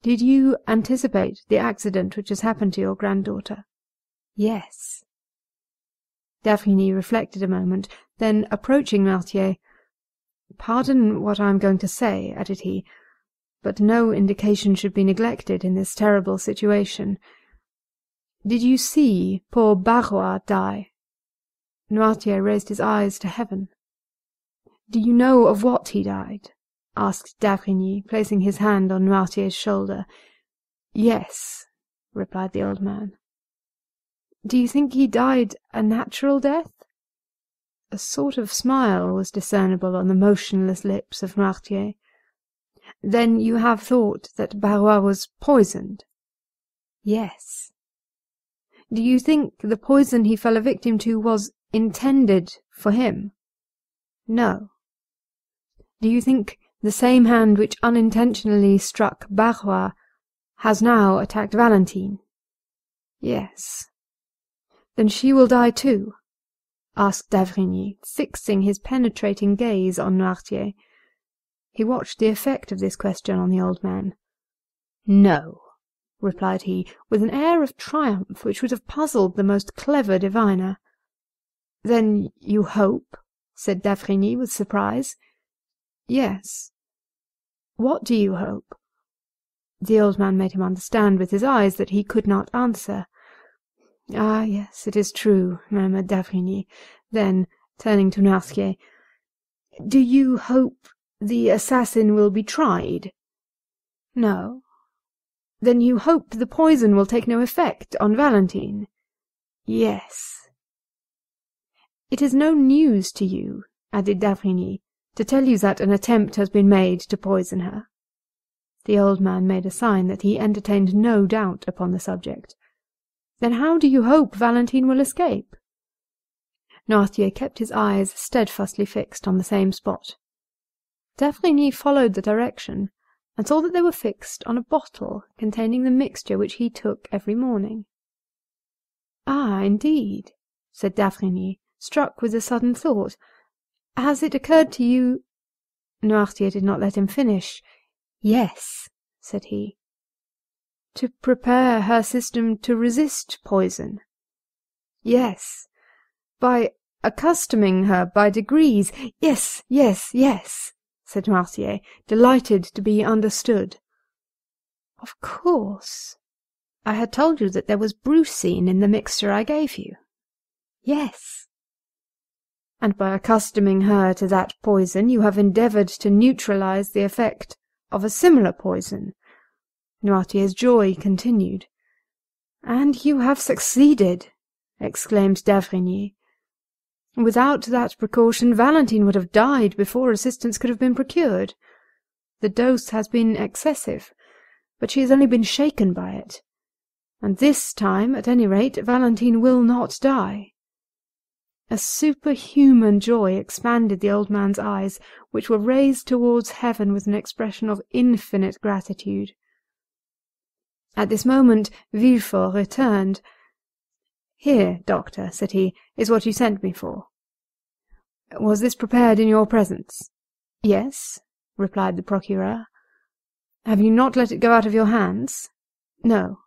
Did you anticipate the accident which has happened to your granddaughter? Yes. D'Avrigny reflected a moment, then, approaching Noirtier, "Pardon what I am going to say," added he, "but no indication should be neglected in this terrible situation. Did you see poor Barbour die?" Noirtier raised his eyes to heaven. "Do you know of what he died?" asked d'Avrigny, placing his hand on Noirtier's shoulder. "Yes," replied the old man. "Do you think he died a natural death?" A sort of smile was discernible on the motionless lips of Noirtier. "Then you have thought that Barbour was poisoned?" "Yes." "Do you think the poison he fell a victim to was intended for him?" "No." "Do you think the same hand which unintentionally struck Barbour has now attacked Valentine?" "Yes." "Then she will die too?" asked d'Avrigny, fixing his penetrating gaze on Noirtier. He watched the effect of this question on the old man. "No," replied he, with an air of triumph which would have puzzled the most clever diviner. "Then you hope?" said d'Avrigny with surprise. "Yes." "What do you hope?" The old man made him understand with his eyes that he could not answer. "Ah, yes, it is true," murmured d'Avrigny. Then, turning to Noirtier, "Do you hope the assassin will be tried?" "No." "Then you hope the poison will take no effect on Valentine?" "Yes." "It is no news to you," added d'Avrigny, "to tell you that an attempt has been made to poison her?" The old man made a sign that he entertained no doubt upon the subject. "Then how do you hope Valentine will escape?" Noirtier kept his eyes steadfastly fixed on the same spot. d'Avrigny followed the direction, and saw that they were fixed on a bottle containing the mixture which he took every morning. "Ah, indeed," said d'Avrigny, struck with a sudden thought. "Has it occurred to you—" Noirtier did not let him finish. "Yes," said he. "To prepare her system to resist poison?" "Yes, by accustoming her by degrees." "Yes, yes, yes," said Noirtier, delighted to be understood. "Of course. I had told you that there was brucine in the mixture I gave you." "Yes." "And by accustoming her to that poison you have endeavoured to neutralize the effect of a similar poison." Noirtier's joy continued. "And you have succeeded!" exclaimed d'Avrigny. "Without that precaution Valentine would have died before assistance could have been procured. The dose has been excessive, but she has only been shaken by it. And this time, at any rate, Valentine will not die." A superhuman joy expanded the old man's eyes, which were raised towards heaven with an expression of infinite gratitude. At this moment Villefort returned. "Here, doctor," said he, "is what you sent me for." "Was this prepared in your presence?" "Yes," replied the procureur. "Have you not let it go out of your hands?" "No."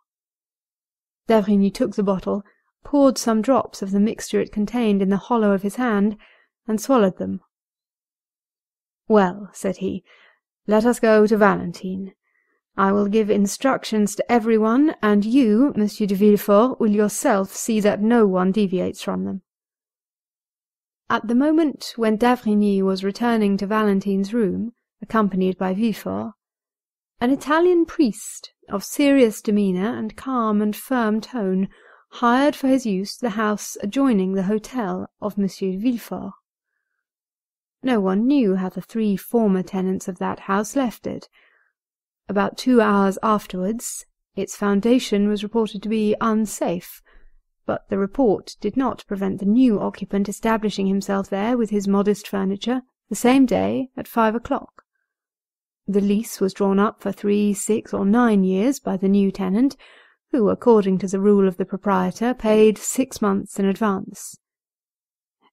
D'Avrigny took the bottle, poured some drops of the mixture it contained in the hollow of his hand, and swallowed them. "Well," said he, "let us go to Valentine. I will give instructions to every one, and you, Monsieur de Villefort, will yourself see that no one deviates from them." At the moment when d'Avrigny was returning to Valentine's room, accompanied by Villefort, an Italian priest, of serious demeanour and calm and firm tone, hired for his use the house adjoining the hotel of Monsieur de Villefort. No one knew how the 3 former tenants of that house left it. About 2 hours afterwards, its foundation was reported to be unsafe, but the report did not prevent the new occupant establishing himself there with his modest furniture the same day at 5 o'clock. The lease was drawn up for 3, 6, or 9 years by the new tenant, who, according to the rule of the proprietor, paid 6 months in advance.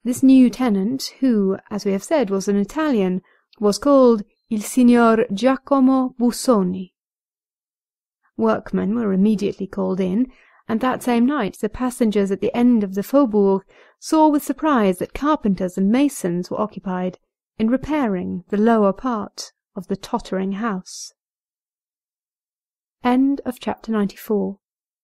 This new tenant, who, as we have said, was an Italian, was called Il Signor Giacomo Busoni. Workmen were immediately called in, and that same night the passengers at the end of the faubourg saw with surprise that carpenters and masons were occupied in repairing the lower part of the tottering house. Chapter 95.